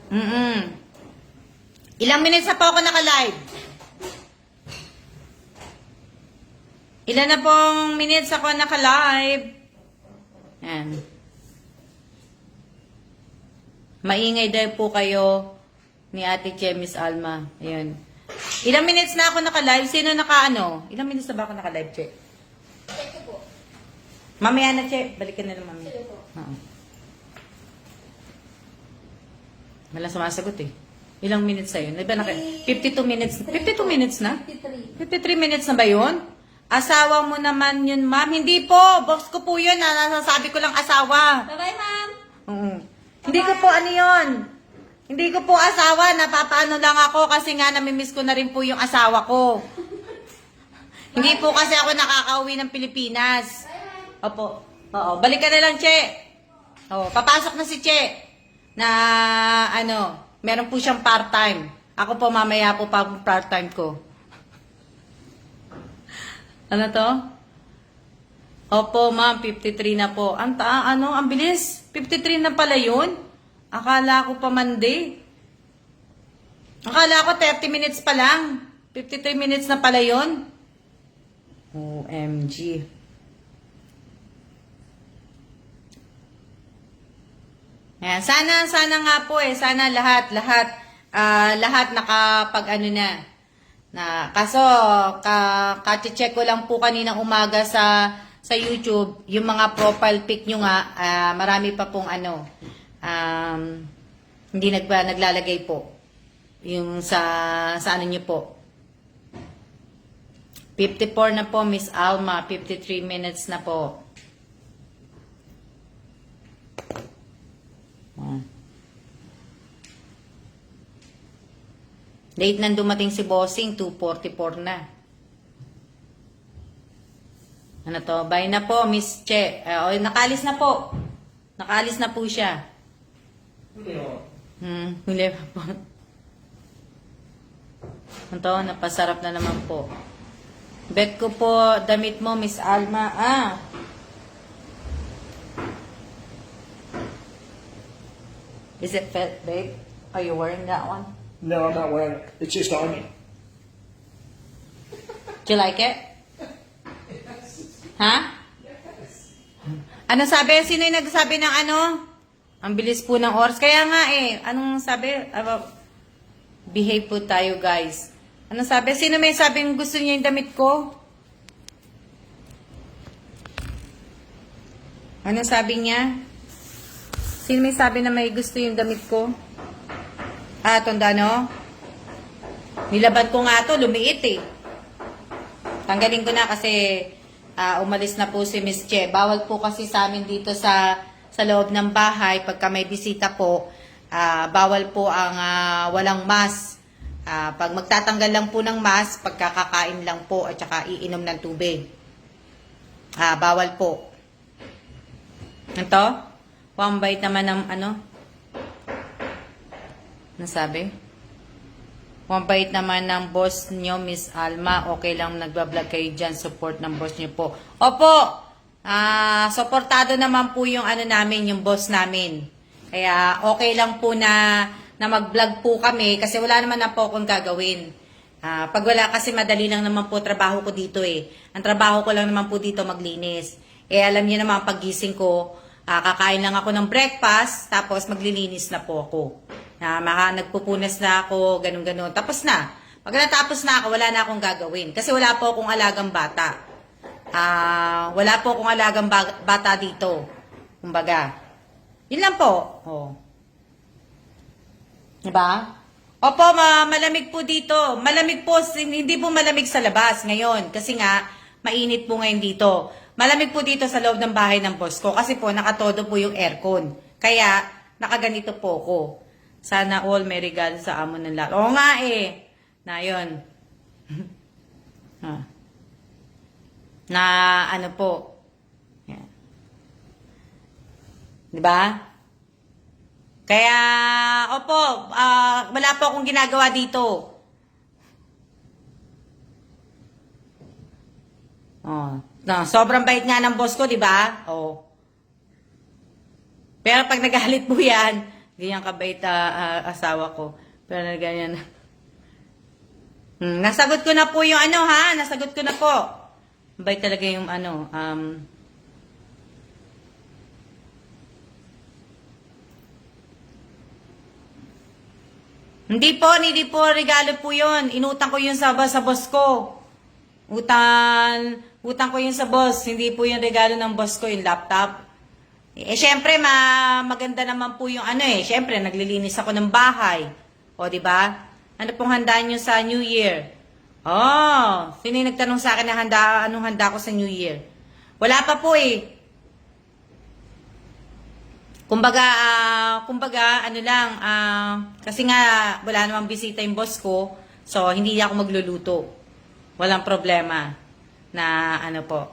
Ilang minutes na po ako naka-live? Ilan na pong minutes ako naka-live? Yan. Maingay daw po kayo ni Ate Che, Miss Alma. Ayun. Ilang minutes na ako naka-live? Sino Ilang minutes na ba ako naka-live, Che? Check ko po. Mamaya na, Che. Balikan na lang mamaya. Check ko po. Wala sumasagot eh. Ilang minutes na yun? 52 minutes. 52 minutes na? 53. 53 minutes na ba yun? Asawa mo naman yun, ma'am. Hindi po. Boss ko po yun. Nasasabi ko lang asawa. Bye-bye, ma'am. Hindi ko po yun. Hindi ko po asawa. Napapaano lang ako kasi nga namimiss ko na rin po yung asawa ko. Hindi po kasi ako nakakauwi ng Pilipinas. Opo. Balik ka na lang, Che. Papasok na si Che. Na meron po siyang part-time. Ako po mamaya po part-time ko. Ano to? Opo, ma'am, 53 na po. Ang bilis. 53 na pala yun. Akala ko pa Monday. Akala ko 30 minutes pa lang. 53 minutes na pala yun. OMG. Ayan, sana nga po sana lahat nakapag kaso check ko lang po kaninang umaga sa YouTube yung mga profile pic nyo nga, marami pa pong hindi naglalagay po yung sa nyo po. 54 na po, Miss Alma. 53 minutes na po. Late nang dumating si Bossing, 2:44 na. Ano to? Bye na po, Miss Che. Nakalis na po. Nakaalis na po siya. Huli pa po. Ito, napasarap na naman po. Bet ko po, damit mo, Miss Alma. Is it fit, babe? Are you wearing that one? No, I'm not wearing it. It's just on me. Do you like it? Ha? Ano sabi? Sino yung nagsabi ng ano? Ang bilis po ng oras. Kaya nga eh. Anong sabi? Behave po tayo, guys. Anong sabi? Sino may sabing gusto niya yung damit ko? Anong sabi niya? Sino may sabi na may gusto yung damit ko? Tanda no? Nilaban ko nga to, lumiit eh. Tanggalin ko na kasi umalis na po si Miss Che. Bawal po kasi sa amin dito sa loob ng bahay. Pagka may bisita po, bawal po ang walang mask. Pag magtatanggal lang po ng mask, pagkakakain lang po at saka iinom ng tubig. Bawal po. Ito? Pambait naman ng ano? Nasabi? Pambait naman ng boss nyo, Miss Alma. Okay lang nagbablog kayo dyan. Support ng boss nyo po. Opo! Supportado naman po yung ano namin, yung boss namin. Kaya okay lang po na mag-vlog po kami kasi wala naman na po akong gagawin. Pag wala kasi madali lang naman po trabaho ko dito eh. Ang trabaho ko lang naman po dito maglinis. Alam niyo naman paggising ko, kakain lang ako ng breakfast tapos maglilinis na po ako. Nagpupunas na ako, ganun-ganun. Tapos na. Pag natapos na ako, wala na akong gagawin. Kasi wala po akong alagang bata. Wala po akong alagang bata dito. Kumbaga. Yun lang po. Oh. Diba? Opo, malamig po dito. Malamig po, hindi po malamig sa labas ngayon. Kasi nga, mainit po ngayon dito. Malamig po dito sa loob ng bahay ng boss ko. Kasi po, nakatodo po yung aircon. Kaya, nakaganito po ko. Sana all may regalo sa amo ng lahat. Oo nga eh. Na yun. Na ano po. Yan. Diba? Kaya, opo, wala po akong ginagawa dito. Sobrang bait nga ng boss ko, diba? Pero pag nagalit po yan, ganyan kabait asawa ko. Pero ganyan. Nasagot ko na po yung ano ha. Nasagot ko na po. Bait talaga yung ano. Hindi po regalo po yun. Inutang ko yun sa boss ko. Utang ko yun sa boss. Hindi po yung regalo ng boss ko, yung laptop. Syempre, maganda naman po yung ano eh. Syempre, naglilinis ako ng bahay. O, di ba? Ano pong handa nyo sa New Year? Sino yung nagtanong sa akin na anong handa ko sa New Year? Wala pa po eh. Kumbaga, ano lang, kasi nga, wala namang bisita yung boss ko. So, hindi ako magluluto. Walang problema na ano po.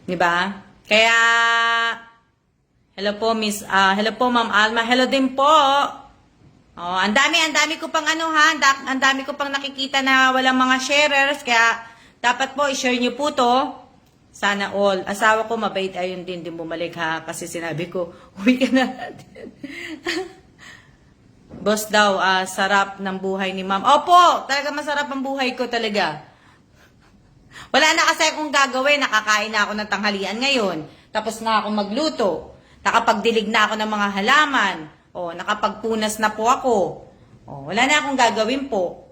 Diba? Kaya, hello po, hello po, Ma'am Alma. Hello din po. Ang dami ko pang ano ha, ang dami ko pang nakikita na walang mga sharers. Kaya, dapat po, i-share nyo po to. Sana all. Asawa ko, mabait ayun din bumalik ha. Kasi sinabi ko, uwi ka na natin. Boss daw, sarap ng buhay ni Ma'am. Opo, talaga masarap ang buhay ko talaga. Wala na kasi akong gagawin. Nakakain na ako ng tanghalian ngayon. Tapos na ako magluto. Nakapagdilig na ako ng mga halaman. Nakapagpunas na po ako. Wala na akong gagawin po.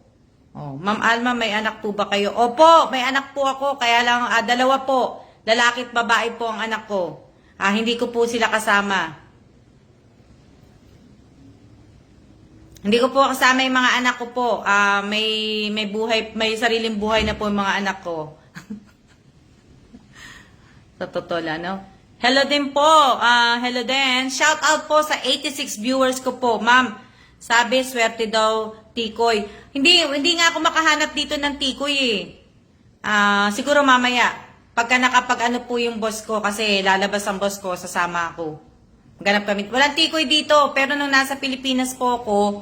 Ma'am Alma, may anak po ba kayo? Opo, may anak po ako. Kaya lang, dalawa po. Lalaki at babae po ang anak ko. Hindi ko po sila kasama. Hindi ko po kasama yung mga anak ko po. May sariling buhay na po yung mga anak ko. Sa totoo lang, no? Hello din po. Hello din. Shout out po sa 86 viewers ko po. Ma'am, sabi, swerte daw, tikoy. Hindi nga ako makahanap dito ng tikoy eh. Siguro mamaya. pagka nakapag ano po yung boss ko, kasi lalabas ang boss ko, sasama ako. Maghanap kami. Walang tikoy dito, pero nung nasa Pilipinas po ako,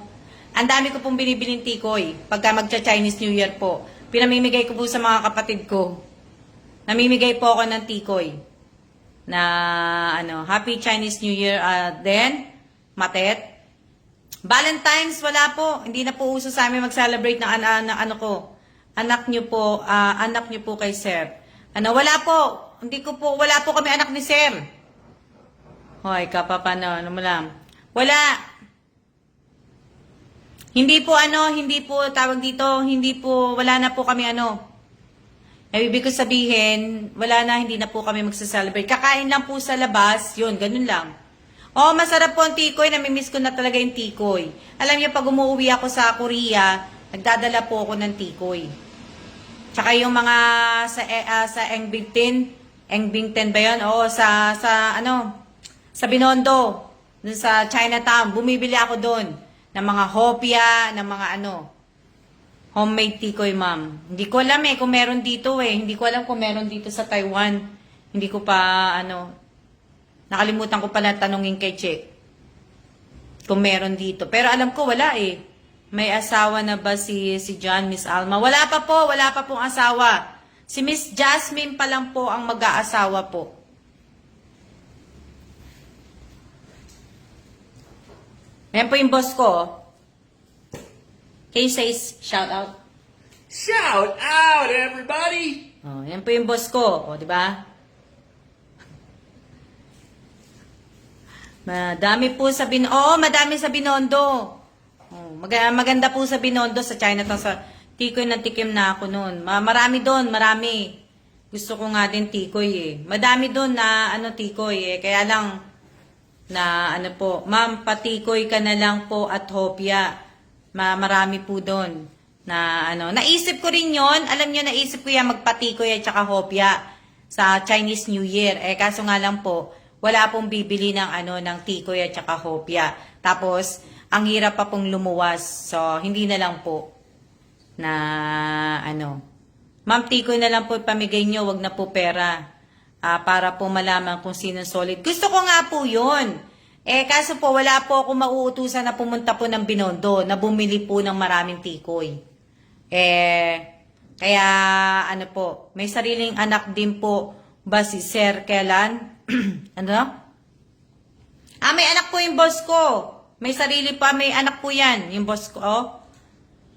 ang dami ko pong binibiling tikoy. Pagka magcha-Chinese New Year po. Pinamimigay ko po sa mga kapatid ko. Namimigay po ako ng tikoy. Na, Happy Chinese New Year. Then, Matet. Valentine's, wala po. Hindi na po uso sa amin mag-celebrate ng anak nyo po kay Sir. Wala po. Wala po kami anak ni Sir. Hoy, kapapano, ano mo lang. Wala. Hindi po tawag dito, wala na po kami Ibig ko sabihin, hindi na po kami magsa-celebrate. Kakain lang po sa labas, yun, ganun lang. Masarap po ang tikoy, namimiss ko na talaga yung tikoy. Alam niyo, pag umuwi ako sa Korea, nagdadala po ako ng tikoy. Tsaka yung mga sa Engbingten ba yun? Sa Binondo, dun sa Chinatown, bumibili ako doon ng mga hopia, ng mga homemade tikoy, ma'am. Hindi ko alam kung meron dito Hindi ko alam kung meron dito sa Taiwan. Hindi ko pa, nakalimutan ko pala tanungin kay Che kung meron dito. Pero alam ko, wala May asawa na ba si John, Miss Alma? Wala pa pong asawa. Si Miss Jasmine pa lang po ang mag-aasawa po. Ayan po yung boss ko. Can you say shout out? Shout out, everybody! Yan po yung boss ko. Di ba? Madami sa Binondo. Maganda po sa Binondo, sa Chinatown. Sa tikoy na tikim na ako noon. Marami doon, marami. Gusto ko nga din tikoy Madami doon na tikoy Kaya lang, ma'am, patikoy ka na lang po at hopya. Marami po doon. Naisip ko rin yon. Alam nyo, naisip ko yan magpatikoy at saka hopya sa Chinese New Year. Kaso nga lang po, wala pong bibili ng tikoy at saka hopya. Tapos, ang hirap pa pong lumuwas. So, hindi na lang po Ma'am, tikoy na lang po pamigay nyo, wag na po pera. Para po malaman kung sino solid. Gusto ko nga po yun. Kaso po, wala po ako mauutusan na pumunta po ng Binondo, na bumili po ng maraming tikoy. Kaya, may sariling anak din po ba si Sir Kellan? May anak po yung boss ko. May sarili pa, may anak po yan, yung boss ko.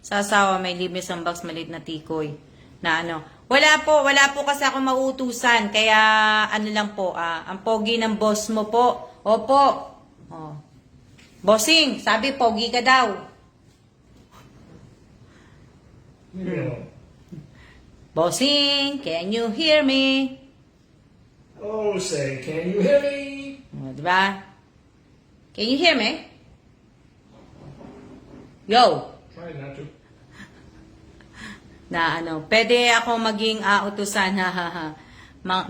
Sa asawa, may libre isang box, maliit na tikoy. Wala po kasi ako mauutusan. Kaya, lang po, ang pogi ng boss mo po. Opo. Bossing, sabi, pogi ka daw. Bossing, can you hear me? Oh, say, can you hear me? Diba? Can you hear me? Yo. Try not to. Pwede ako maging utusan,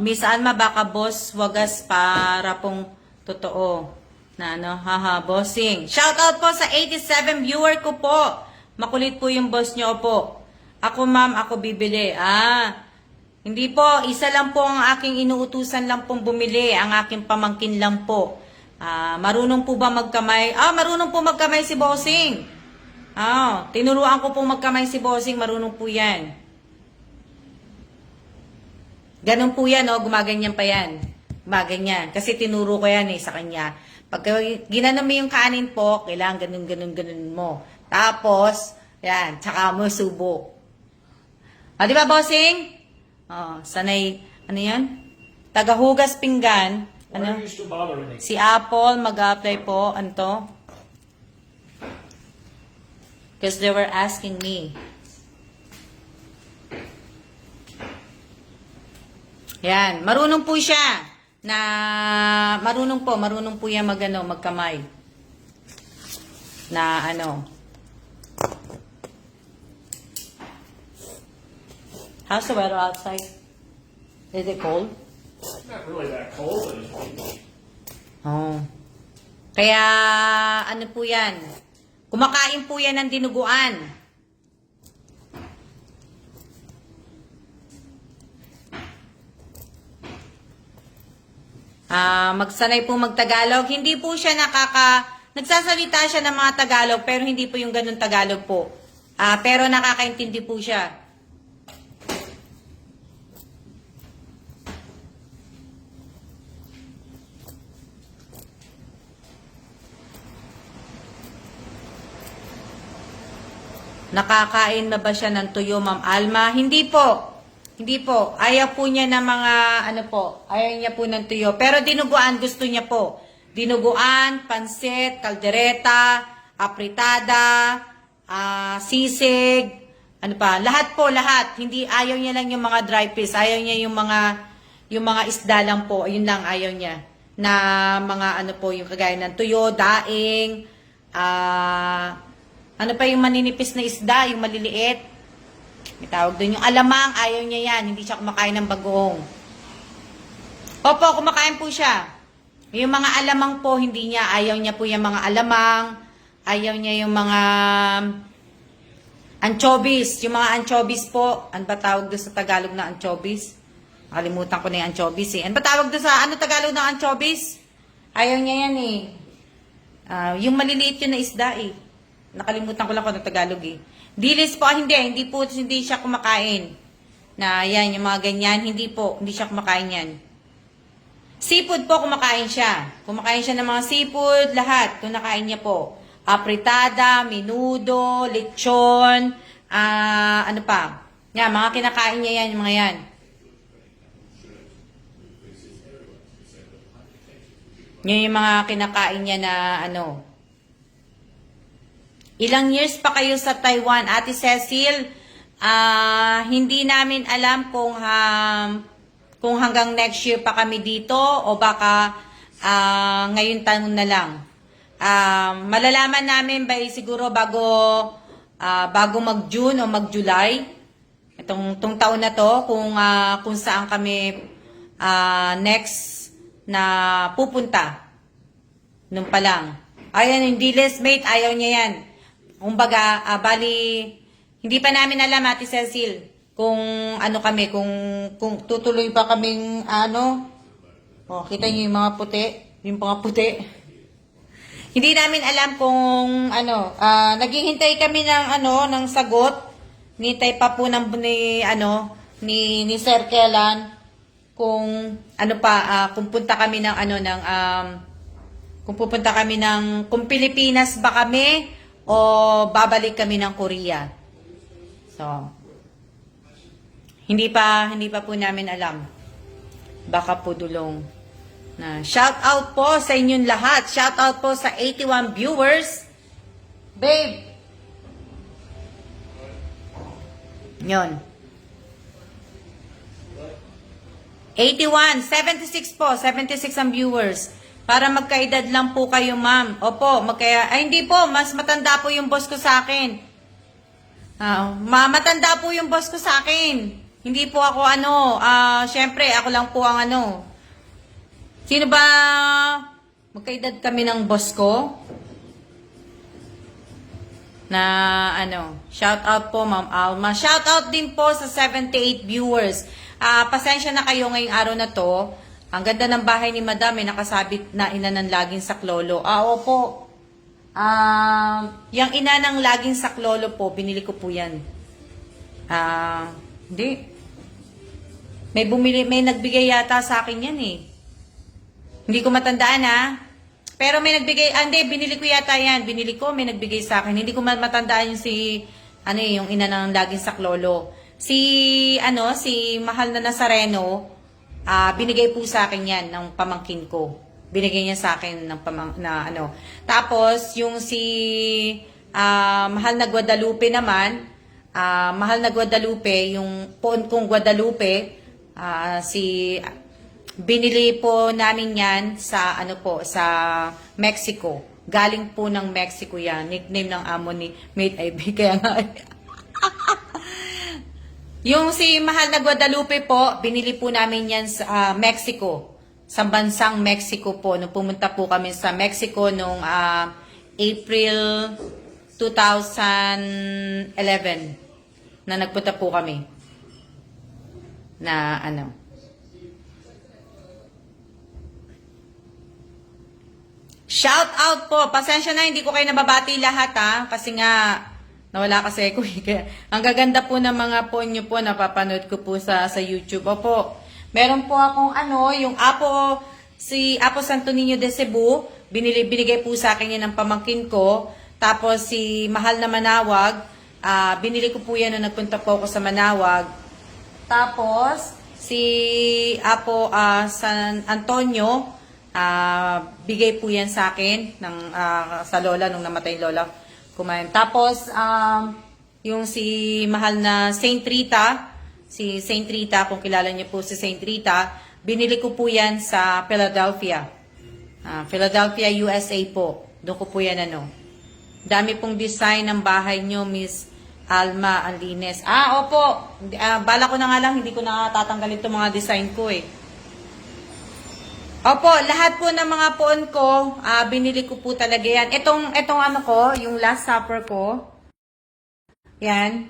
Miss Alma, baka boss, wagas para pong totoo. Bossing. Shout out po sa 87 viewer ko po. Makulit po yung boss nyo po. Ako, ma'am, ako bibili. Hindi po, isa lang po ang aking inuutusan lang pong bumili. Ang aking pamangkin lang po. Marunong po ba magkamay? Marunong po magkamay si Bossing. Tinuruan ko po magkamay si Bossing. Marunong po yan. Ganun po yan, gumaganyan pa yan. Gumaganyan. Kasi tinuro ko yan sa kanya. Pag ginanon mo yung kanin po, kailangan ganun mo. Tapos, yan, tsaka mo subo. Di ba, Bossing? Sanay, yan? Tagahugas pinggan. Why are you still bothering me? Si Apple, mag-apply po. Ano to? Because they were asking me. Yan, marunong po siya. Marunong po yan magkamay. How's the weather outside? Is it cold? It's not really that cold, but it's windy. Kaya, po yan? Kumakain po yan ng dinuguan. Magsanay po magtagalog. Hindi po siya nagsasalita siya ng mga Tagalog, pero hindi po yung ganun Tagalog po. Pero nakakaintindi po siya. Nakakain na ba siya ng tuyo, Ma'am Alma? Hindi po. Hindi po. Ayaw po niya ng mga, ayaw niya po ng tuyo. Pero dinuguan, gusto niya po. Dinuguan, pansit, kaldereta, apritada, sisig, lahat po, lahat. Hindi, ayaw niya lang yung mga dry fish. Ayaw niya yung mga isda lang po. Ayun lang, ayaw niya. Na mga, yung kagaya ng tuyo, daing, pa yung maninipis na isda, yung maliliit. May tawag doon yung alamang, ayaw niya yan. Hindi siya kumakain ng bagoong. Opo, kumakain po siya. Yung mga alamang po, hindi niya. Ayaw niya po yung mga alamang. Ayaw niya yung mga anchovies. Yung mga anchovies po. Ano ba tawag doon sa Tagalog na anchovies? Nakalimutan ko na yung anchovies eh. Ano ba tawag doon sa Tagalog na anchovies? Ayaw niya yan eh. Yung maliliit yun na isda eh. Nakalimutan ko lang kung ano Tagalog eh. Dilis po, hindi siya kumakain. Na yan, yung mga ganyan, hindi siya kumakain yan. Seafood po, kumakain siya. Kumakain siya ng mga seafood, lahat, kumakain niya po. Apritada, menudo, lechon, yan, mga kinakain niya yan, yung mga yan. Yan yung mga kinakain niya na Ilang years pa kayo sa Taiwan, Ate Cecil? Hindi namin alam kung hanggang next year pa kami dito o baka ngayon taon na lang. Malalaman namin siguro bago mag-June o mag-July. Itong taon na to kung saan kami next na pupunta. Nung pa lang. Ayan, yung Diles mate, ayaw niya yan. Kumbaga, hindi pa namin alam, Ate Cecil, kung kami, kung tutuloy pa kaming, kita niyo yung mga puti, Hindi namin alam kung, naghihintay kami ng sagot, nitay pa po ni Sir Kellan, kung, kung punta kami kung Pilipinas ba kami, o babalik kami ng Korea. So, hindi pa po namin alam. Baka po dulong. Shout out po sa inyong lahat. Shout out po sa 81 viewers. Babe. Yon. 81, 76 po. 76 ang viewers. Para magkaedad lang po kayo, ma'am. Opo, hindi po, mas matanda po yung boss ko sa akin. Matanda po yung boss ko sa akin. Hindi po ako syempre, ako lang po ang Sino ba magkaedad kami ng boss ko? Shout out po, Ma'am Alma. Shout out din po sa 78 viewers. Pasensya na kayo ngayong araw na to. Ang ganda ng bahay ni Madam, may nakasabit na ina ng laging saklolo. Opo. Yung ina ng laging saklolo po, binili ko po yan. Hindi. May nagbigay yata sa akin yan eh. Hindi ko matandaan Pero may nagbigay, binili ko yata yan. Binili ko, may nagbigay sa akin. Hindi ko matandaan yung ina ng laging saklolo. Si Mahal na Nazareno, binigay po sa akin yan ng pamangkin ko. Binigay niya sa akin ng Tapos, yung Mahal na Guadalupe naman, Mahal na Guadalupe, yung poon kong Guadalupe, binili po namin yan sa, sa Mexico. Galing po ng Mexico yan. Nickname ng amo ni Mate Ivy. Kaya nga, yung Mahal na Guadalupe po, binili po namin yan sa Mexico. Sa bansang Mexico po. Nung pumunta po kami sa Mexico noong April 2011 na nagpunta po kami. Shout out po. Pasensya na, hindi ko kayo nababati lahat ha. Kasi nga, nawala kasi ako. Kaya, ang gaganda po ng mga phone nyo po, napapanood ko po sa YouTube. Opo, meron po akong yung si Apo Santo Niño de Cebu. Binigay po sa akin yan ng pamangkin ko. Tapos si Mahal na Manawag, binili ko po yan nung nagpunta po ako sa Manawag. Tapos, si Apo San Antonio, bigay po yan sa akin ng, sa lola, nung namatay yung lola. Kumain. Tapos, yung si mahal na Saint Rita, si Saint Rita, kung kilala niyo po si Saint Rita, binili ko po yan sa Philadelphia. Philadelphia, USA po. Doon ko po yan Dami pong design ng bahay nyo, Miss Alma Alines. Opo. Bala ko na nga lang, hindi ko na tatanggalin itong mga design ko eh. Opo, lahat po ng mga phone ko, binili ko po talaga yan. Itong yung Last Supper ko. Yan.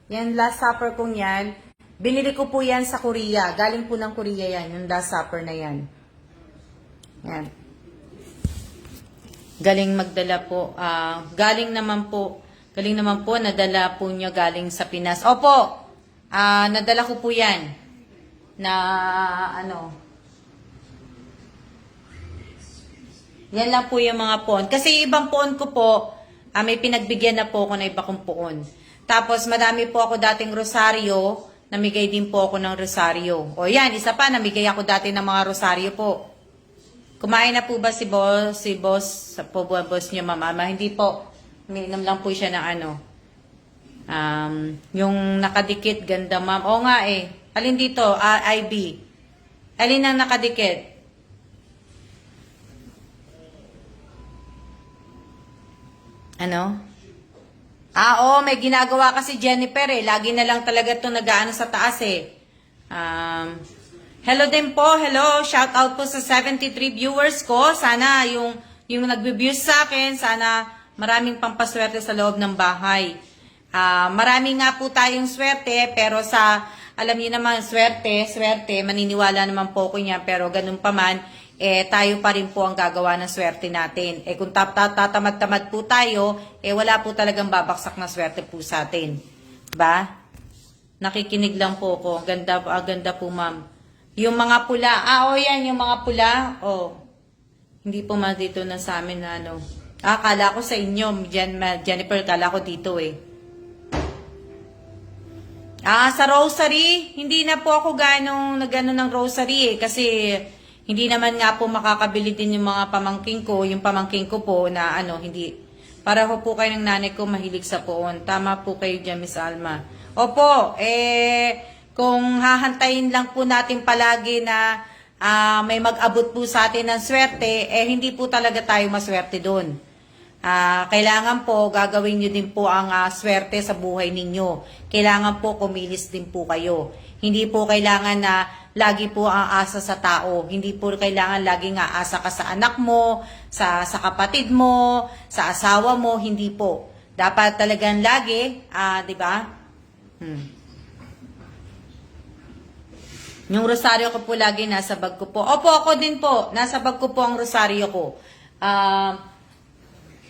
Yan, Last Supper kong yan. Binili ko po yan sa Korea. Galing po ng Korea yan, yung Last Supper na yan. Yan. Galing magdala po. Galing naman po, nadala po niya galing sa Pinas. Opo, nadala ko po yan. Yan lang po yung mga phone. Kasi ibang phone ko po, may pinagbigyan na po ako na iba kong phone. Tapos madami po ako dating rosaryo, namigay din po ako ng rosaryo. O yan, isa pa, namigay ako dati ng mga rosaryo po. Kumain na po ba si boss niyo, mama? Hindi po. Umiinom lang po siya ng yung nakadikit, ganda ma'am. O nga eh. Alin dito? IB. Alin ang nakadikit? May ginagawa kasi Jennifer eh. Lagi na lang talaga ito nag-aano sa taas eh. Hello din po. Hello. Shout out po sa 73 viewers ko. Sana yung nagbe-views sa akin, sana maraming pampaswerte sa loob ng bahay. Marami nga po tayong swerte, pero alam niyo naman, swerte, maniniwala naman po ko niya, pero ganun pa man, tayo pa rin po ang gagawa ng swerte natin. Kung tatamad-tamad po tayo, wala po talagang babaksak na swerte po sa atin. Ba? Nakikinig lang po ko. Ganda po, ma'am. Yung mga pula. Yan, yung mga pula. Hindi po man dito na sa amin na kala ko sa inyo, Jennifer, kala ko dito eh. Sa rosary, hindi na po ako nag-ano ng rosary eh, kasi hindi naman nga po makakabili din yung mga pamangking ko, yung pamangking ko po na hindi. Para po kayo ng nanay ko mahilig sa poon. Tama po kayo dyan, Miss Alma. Opo, kung hahantayin lang po natin palagi na may mag-abot po sa atin ng swerte, hindi po talaga tayo maswerte doon. Kailangan po, gagawin nyo din po ang swerte sa buhay ninyo. Kailangan po, kumilis din po kayo. Hindi po kailangan na lagi po ang asa sa tao. Hindi po kailangan laging aasa ka sa anak mo, sa kapatid mo, sa asawa mo. Hindi po. Dapat talagang lagi, di ba? Yung rosaryo ko po lagi nasa bag ko po. Opo, ako din po. Nasa bag ko po ang rosaryo ko.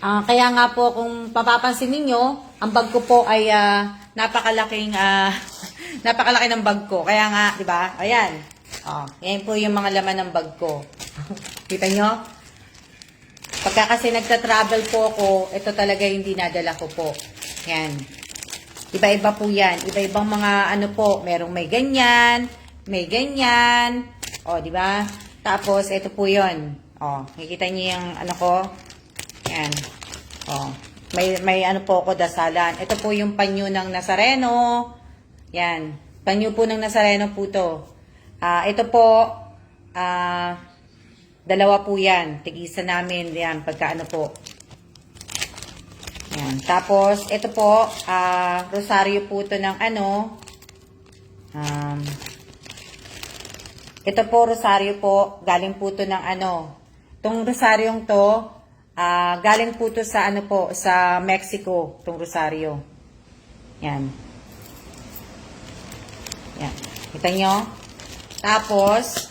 Kaya nga po, kung papapansin ninyo, ang bag ko po ay napakalaki ng bag ko. Kaya nga, di ba? Ayan. Yan po yung mga laman ng bag ko. Kita nyo? Pagka kasi nagta-travel po ako, ito talaga yung dinadala ko po. Yan. Iba-iba po yan. Iba-ibang mga po, merong may ganyan, may ganyan. Di ba? Tapos, ito po yun. Nakikita niyo yung ko? Yan. May po ako dasalan. Ito po yung panyo ng Nazareno. Yan. Panyo po ng Nazareno po to. Ito po, dalawa po yan. Tigisa namin yan pagka po. Yan. Tapos, ito po, rosaryo po to ng ito po, rosaryo po, galing po to ng Itong rosaryong to, galing po to sa sa Mexico, itong rosaryo. Yan. Yan. Kita nyo? Tapos,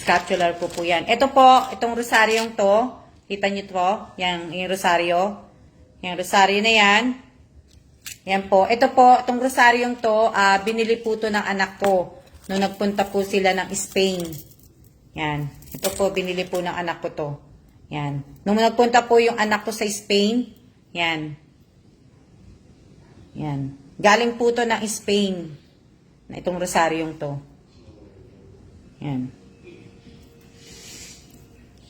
Scapular po yan. Ito po, itong rosaryong to. Kita nyo to? Yung rosaryo. Yung rosaryo na yan. Yan po. Ito po, itong rosaryong to, binili po to ng anak ko. Nung nagpunta po sila ng Spain. Yan. Ito po, binili po ng anak ko to. Yan. Nung nagpunta po yung anak ko sa Spain, yan. Yan. Galing po to ng Spain. Na itong rosaryong to. Yan.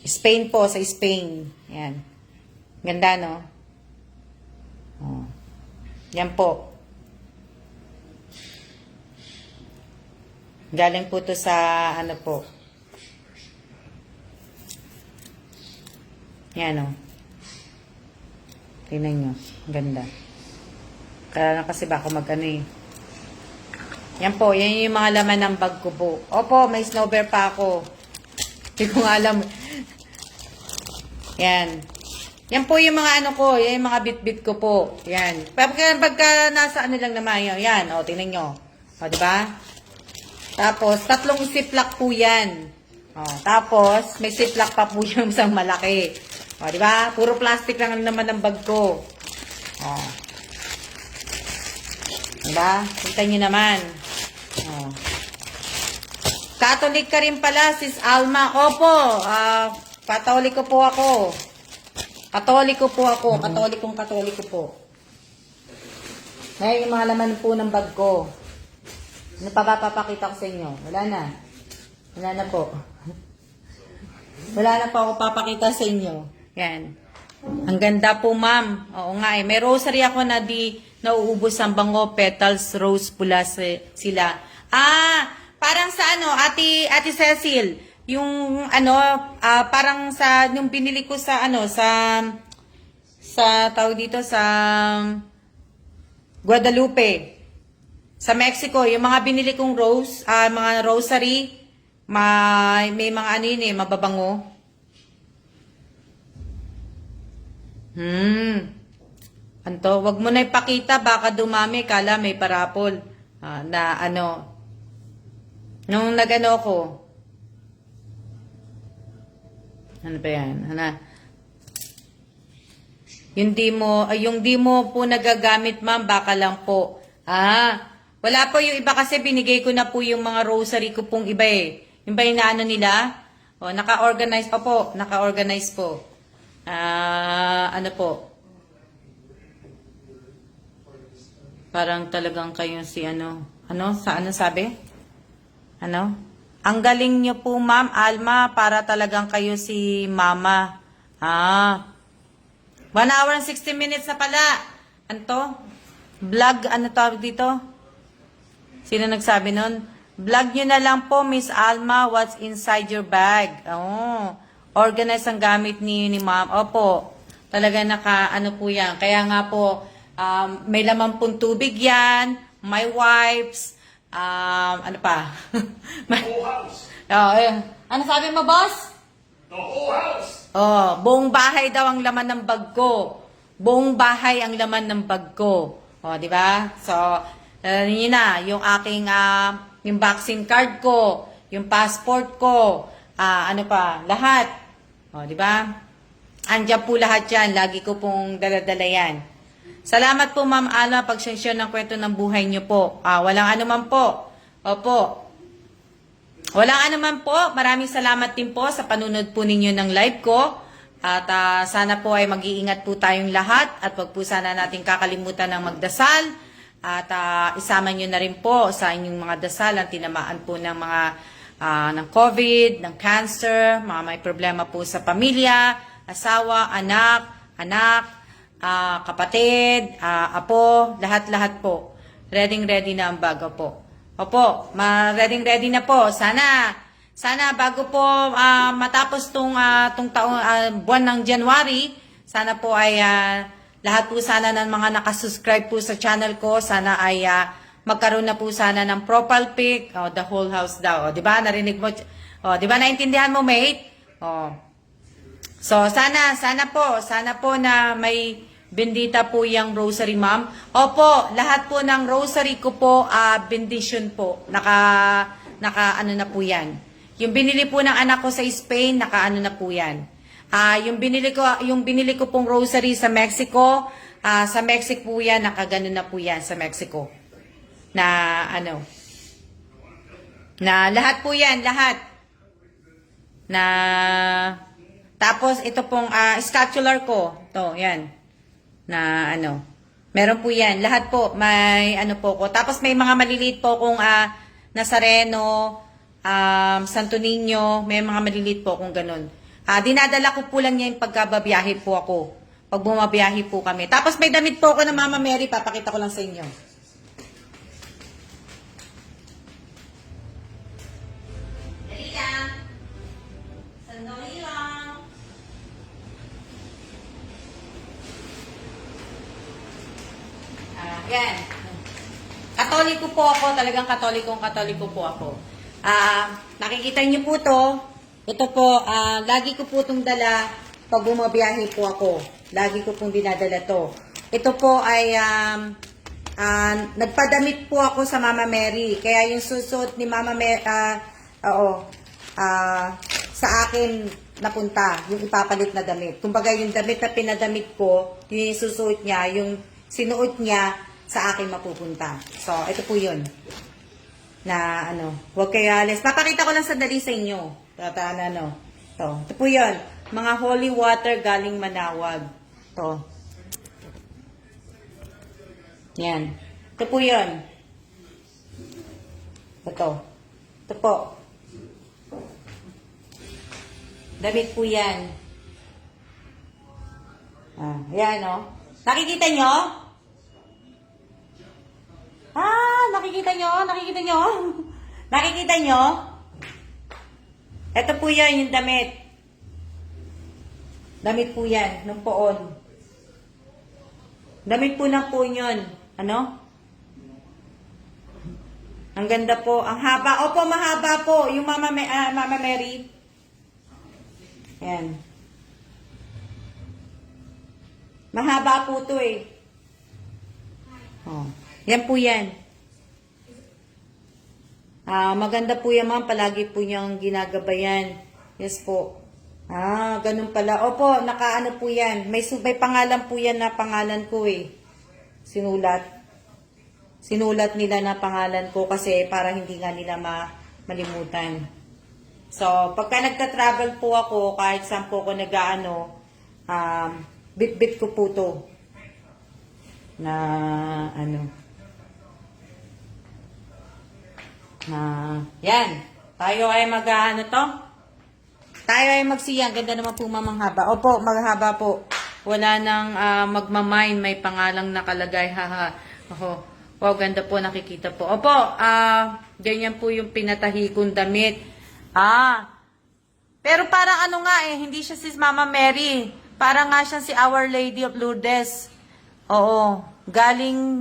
Spain po, sa Spain. Yan. Ganda, no? Oh. Yan po. Galing po to sa, ano po. Yan, oh. Tingnan nyo. Ganda. Kaya lang kasi baka mag-ano eh. Yan po. Yan yung mga laman ng bag ko po. Opo, may snowbear pa ako. Hindi ko nga alam. Yan. Yan po yung mga ano ko. Yan yung mga bit-bit ko po. Yan. Pagka nasa ano lang naman yun. Yan. O, tingnan nyo. O, diba? Tapos, 3 ziplock po yan. O, tapos, may ziplock pa po yung isang malaki. O, diba? Puro plastic lang naman ng bag ko. O. Diba? Kita nyo naman. O. Catholic ka rin pala, Sis Alma. Opo, Katoliko po ako. Katoliko po ako. Katoliko po. Ngayon yung mga laman po ng bag ko. Ano pa ba papakita ko sa inyo? Wala na. Wala na po. Wala na po ako papakita sa inyo. Yan. Ang ganda po, ma'am. Oo nga eh. May rosary ako na di nauubos ang bango, petals, rose, pula sila. Parang sa ano, Ate Cecil, yung ano, parang sa, nung binili ko sa ano, sa tawag dito, sa Guadalupe, sa Mexico, yung mga binili kong rose, mga rosary, may mga ano yun eh, mababango. Anto, wag mo na ipakita, baka dumami, kala may parapol, na ano, nung nagano ko, ano ba yan? Yung di mo po nagagamit, ma'am, baka lang po. Wala po yung iba kasi binigay ko na po yung mga rosary ko pong iba eh. Yung ba yung naano nila? Naka-organize pa po. Naka-organize po. Ano po? Parang talagang kayo si ano? Ano? Sa ano sabi? Ano? Ang galing nyo po, Ma'am Alma, para talagang kayo si Mama. 1 hour and 60 minutes na pala. Anto? Vlog, ano tawag dito? Sino nagsabi nun? Vlog nyo na lang po, Miss Alma, what's inside your bag. Organize ang gamit ni Ma'am. Opo, talaga ano po yan. Kaya nga po, may laman pong tubig yan, may wipes, ano pa? The whole house. Ano sabi mo, boss? The whole house. Buong bahay daw ang laman ng bag ko. Buong bahay ang laman ng bag ko. Di ba? So, yun na, yung aking, yung vaccine card ko, yung passport ko, ano pa, lahat. Di ba? Andiyan po lahat yan. Lagi ko pong daladala yan. Salamat po, Ma'am Alma, pag-share ng kwento ng buhay niyo po. Walang anuman po. Opo. Walang anuman po. Maraming salamat din po sa panunod po ninyo ng live ko. At sana po ay mag-iingat po tayong lahat. At wag po sana natin kakalimutan ng magdasal. At isama nyo na rin po sa inyong mga dasal ang tinamaan po ng mga ng COVID, ng cancer, mga may problema po sa pamilya, asawa, anak, kapatid, apo, lahat-lahat po. Ready na ang bago po. Opo, ready na po. Sana bago po matapos tong taong buwan ng January, sana po ay lahat po sana ng mga nakasubscribe po sa channel ko, sana ay magkaroon na po sana ng profile pic, the whole house daw. Di ba? Narinig mo? Di ba naintindihan mo, mate? So, sana po na may bendita po yung rosary, ma'am. Opo, lahat po ng rosary ko po, bendition po. Naka ano na po yan. Yung binili po ng anak ko sa Spain, nakaano na po yan. Yung binili ko pong rosary sa Mexico, sa Mexico po yan, nakagano na po yan sa Mexico. Na ano, na lahat po yan, lahat. Na, tapos ito pong scapular ko, to, yan. Na ano, meron po yan, lahat po, may ano po ko. Tapos may mga maliliit po kung Nazareno, Santo Niño, may mga maliliit po kung ganun. Dinadala ko po lang niya yung pagkababiyahe po ako. Pag bumabiyahe po kami. Tapos may damit po ako ng Mama Mary, papakita ko lang sa inyo. Dali lang. Sandali lang. Yan. Katoliko po ako, talagang katoliko po ako. Nakikita niyo po to. Ito po, lagi ko po itong dala pag bumabiyahe po ako. Lagi ko pong dinadala to. Ito po ay, nagpadamit po ako sa Mama Mary. Kaya yung susuot ni Mama Mary, sa akin napunta, yung ipapalit na damit. Kumbaga yung damit na pinadamit ko, yung susuot niya, yung sinuot niya, sa akin mapupunta. So, ito po yun. Na ano, huwag kayo alis. Papakita ko lang sandali sa inyo. Tataan ano. Ito po yun. Mga holy water galing Manawag. Ito. Yan. Ito po yun. Ito. Ito po. Damit po yan. Yan o. Nakikita nyo? Nakikita nyo? Nakikita nyo? Nakikita nyo? Ito po yan, yung damit. Damit po yan, ng poon. Damit po ng poon yun. Ano? Ang ganda po. Ang haba. Opo, mahaba po. Yung Mama Mary. Yan. Mahaba po to eh. Oh. Yan po yan. Maganda po yan, ma'am. Palagi po niyang ginagabayan. Yes po. Ganun pala. Opo, nakaano po yan. May pangalan po yan na pangalan ko eh. Sinulat. Sinulat nila na pangalan ko kasi para hindi nga nila malimutan. So, pagka nagta-travel po ako, kahit saan po ako nag-aano, bit-bit ko po to. Na, ano, yan. Tayo ay mag-ano to? Tayo ay magsiyang. Ganda naman po mamang haba. Opo, maghaba po. Wala nang magmamine. May pangalang nakalagay. Haha. Wow, ganda po. Nakikita po. Opo, ganyan po yung pinatahi kong damit. Pero parang ano nga eh. Hindi siya si Mama Mary. Parang nga siya si Our Lady of Lourdes. Oo. Galing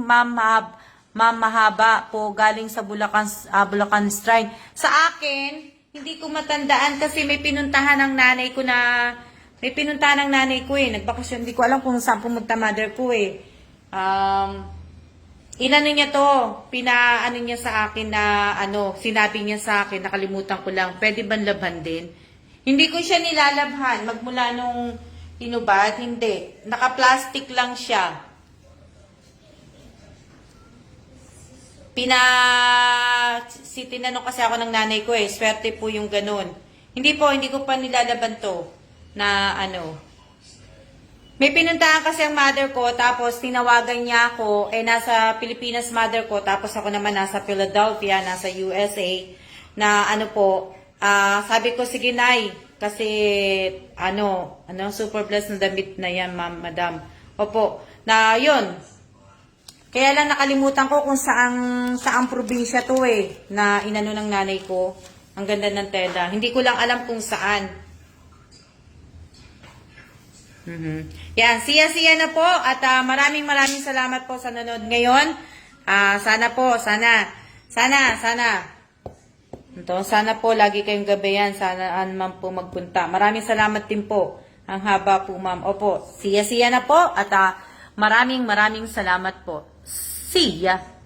Mahaba po, galing sa Bulacan Shrine. Sa akin, hindi ko matandaan kasi may pinuntahan ng nanay ko eh. Nagbakasyon, hindi ko alam kung saan pumunta mother ko eh. Inano niya to, pinaano niya sa akin na, sinabi niya sa akin, nakalimutan ko lang, pwede ba labhan din? Hindi ko siya nilalabhan, magmula nung hinubad, hindi. Naka-plastic lang siya. Tinanong kasi ako ng nanay ko eh, swerte po yung ganun. Hindi ko pa nilalaban to, na May pinuntahan kasi ang mother ko, tapos tinawagan niya ako, nasa Pilipinas mother ko, tapos ako naman nasa Philadelphia, nasa USA, na sabi ko, sige nay, kasi, super blessed na damit na yan, madam. Opo, na yun. Kaya lang nakalimutan ko kung saang probinsya to eh, na inano ng nanay ko. Ang ganda ng tela. Hindi ko lang alam kung saan. Yan, siya na po. At maraming salamat po sa nanonood ngayon. Sana po lagi kayong gabayan. Sana man po magpunta. Maraming salamat din po. Ang haba po, ma'am. Opo, siya na po. At maraming salamat po. See ya!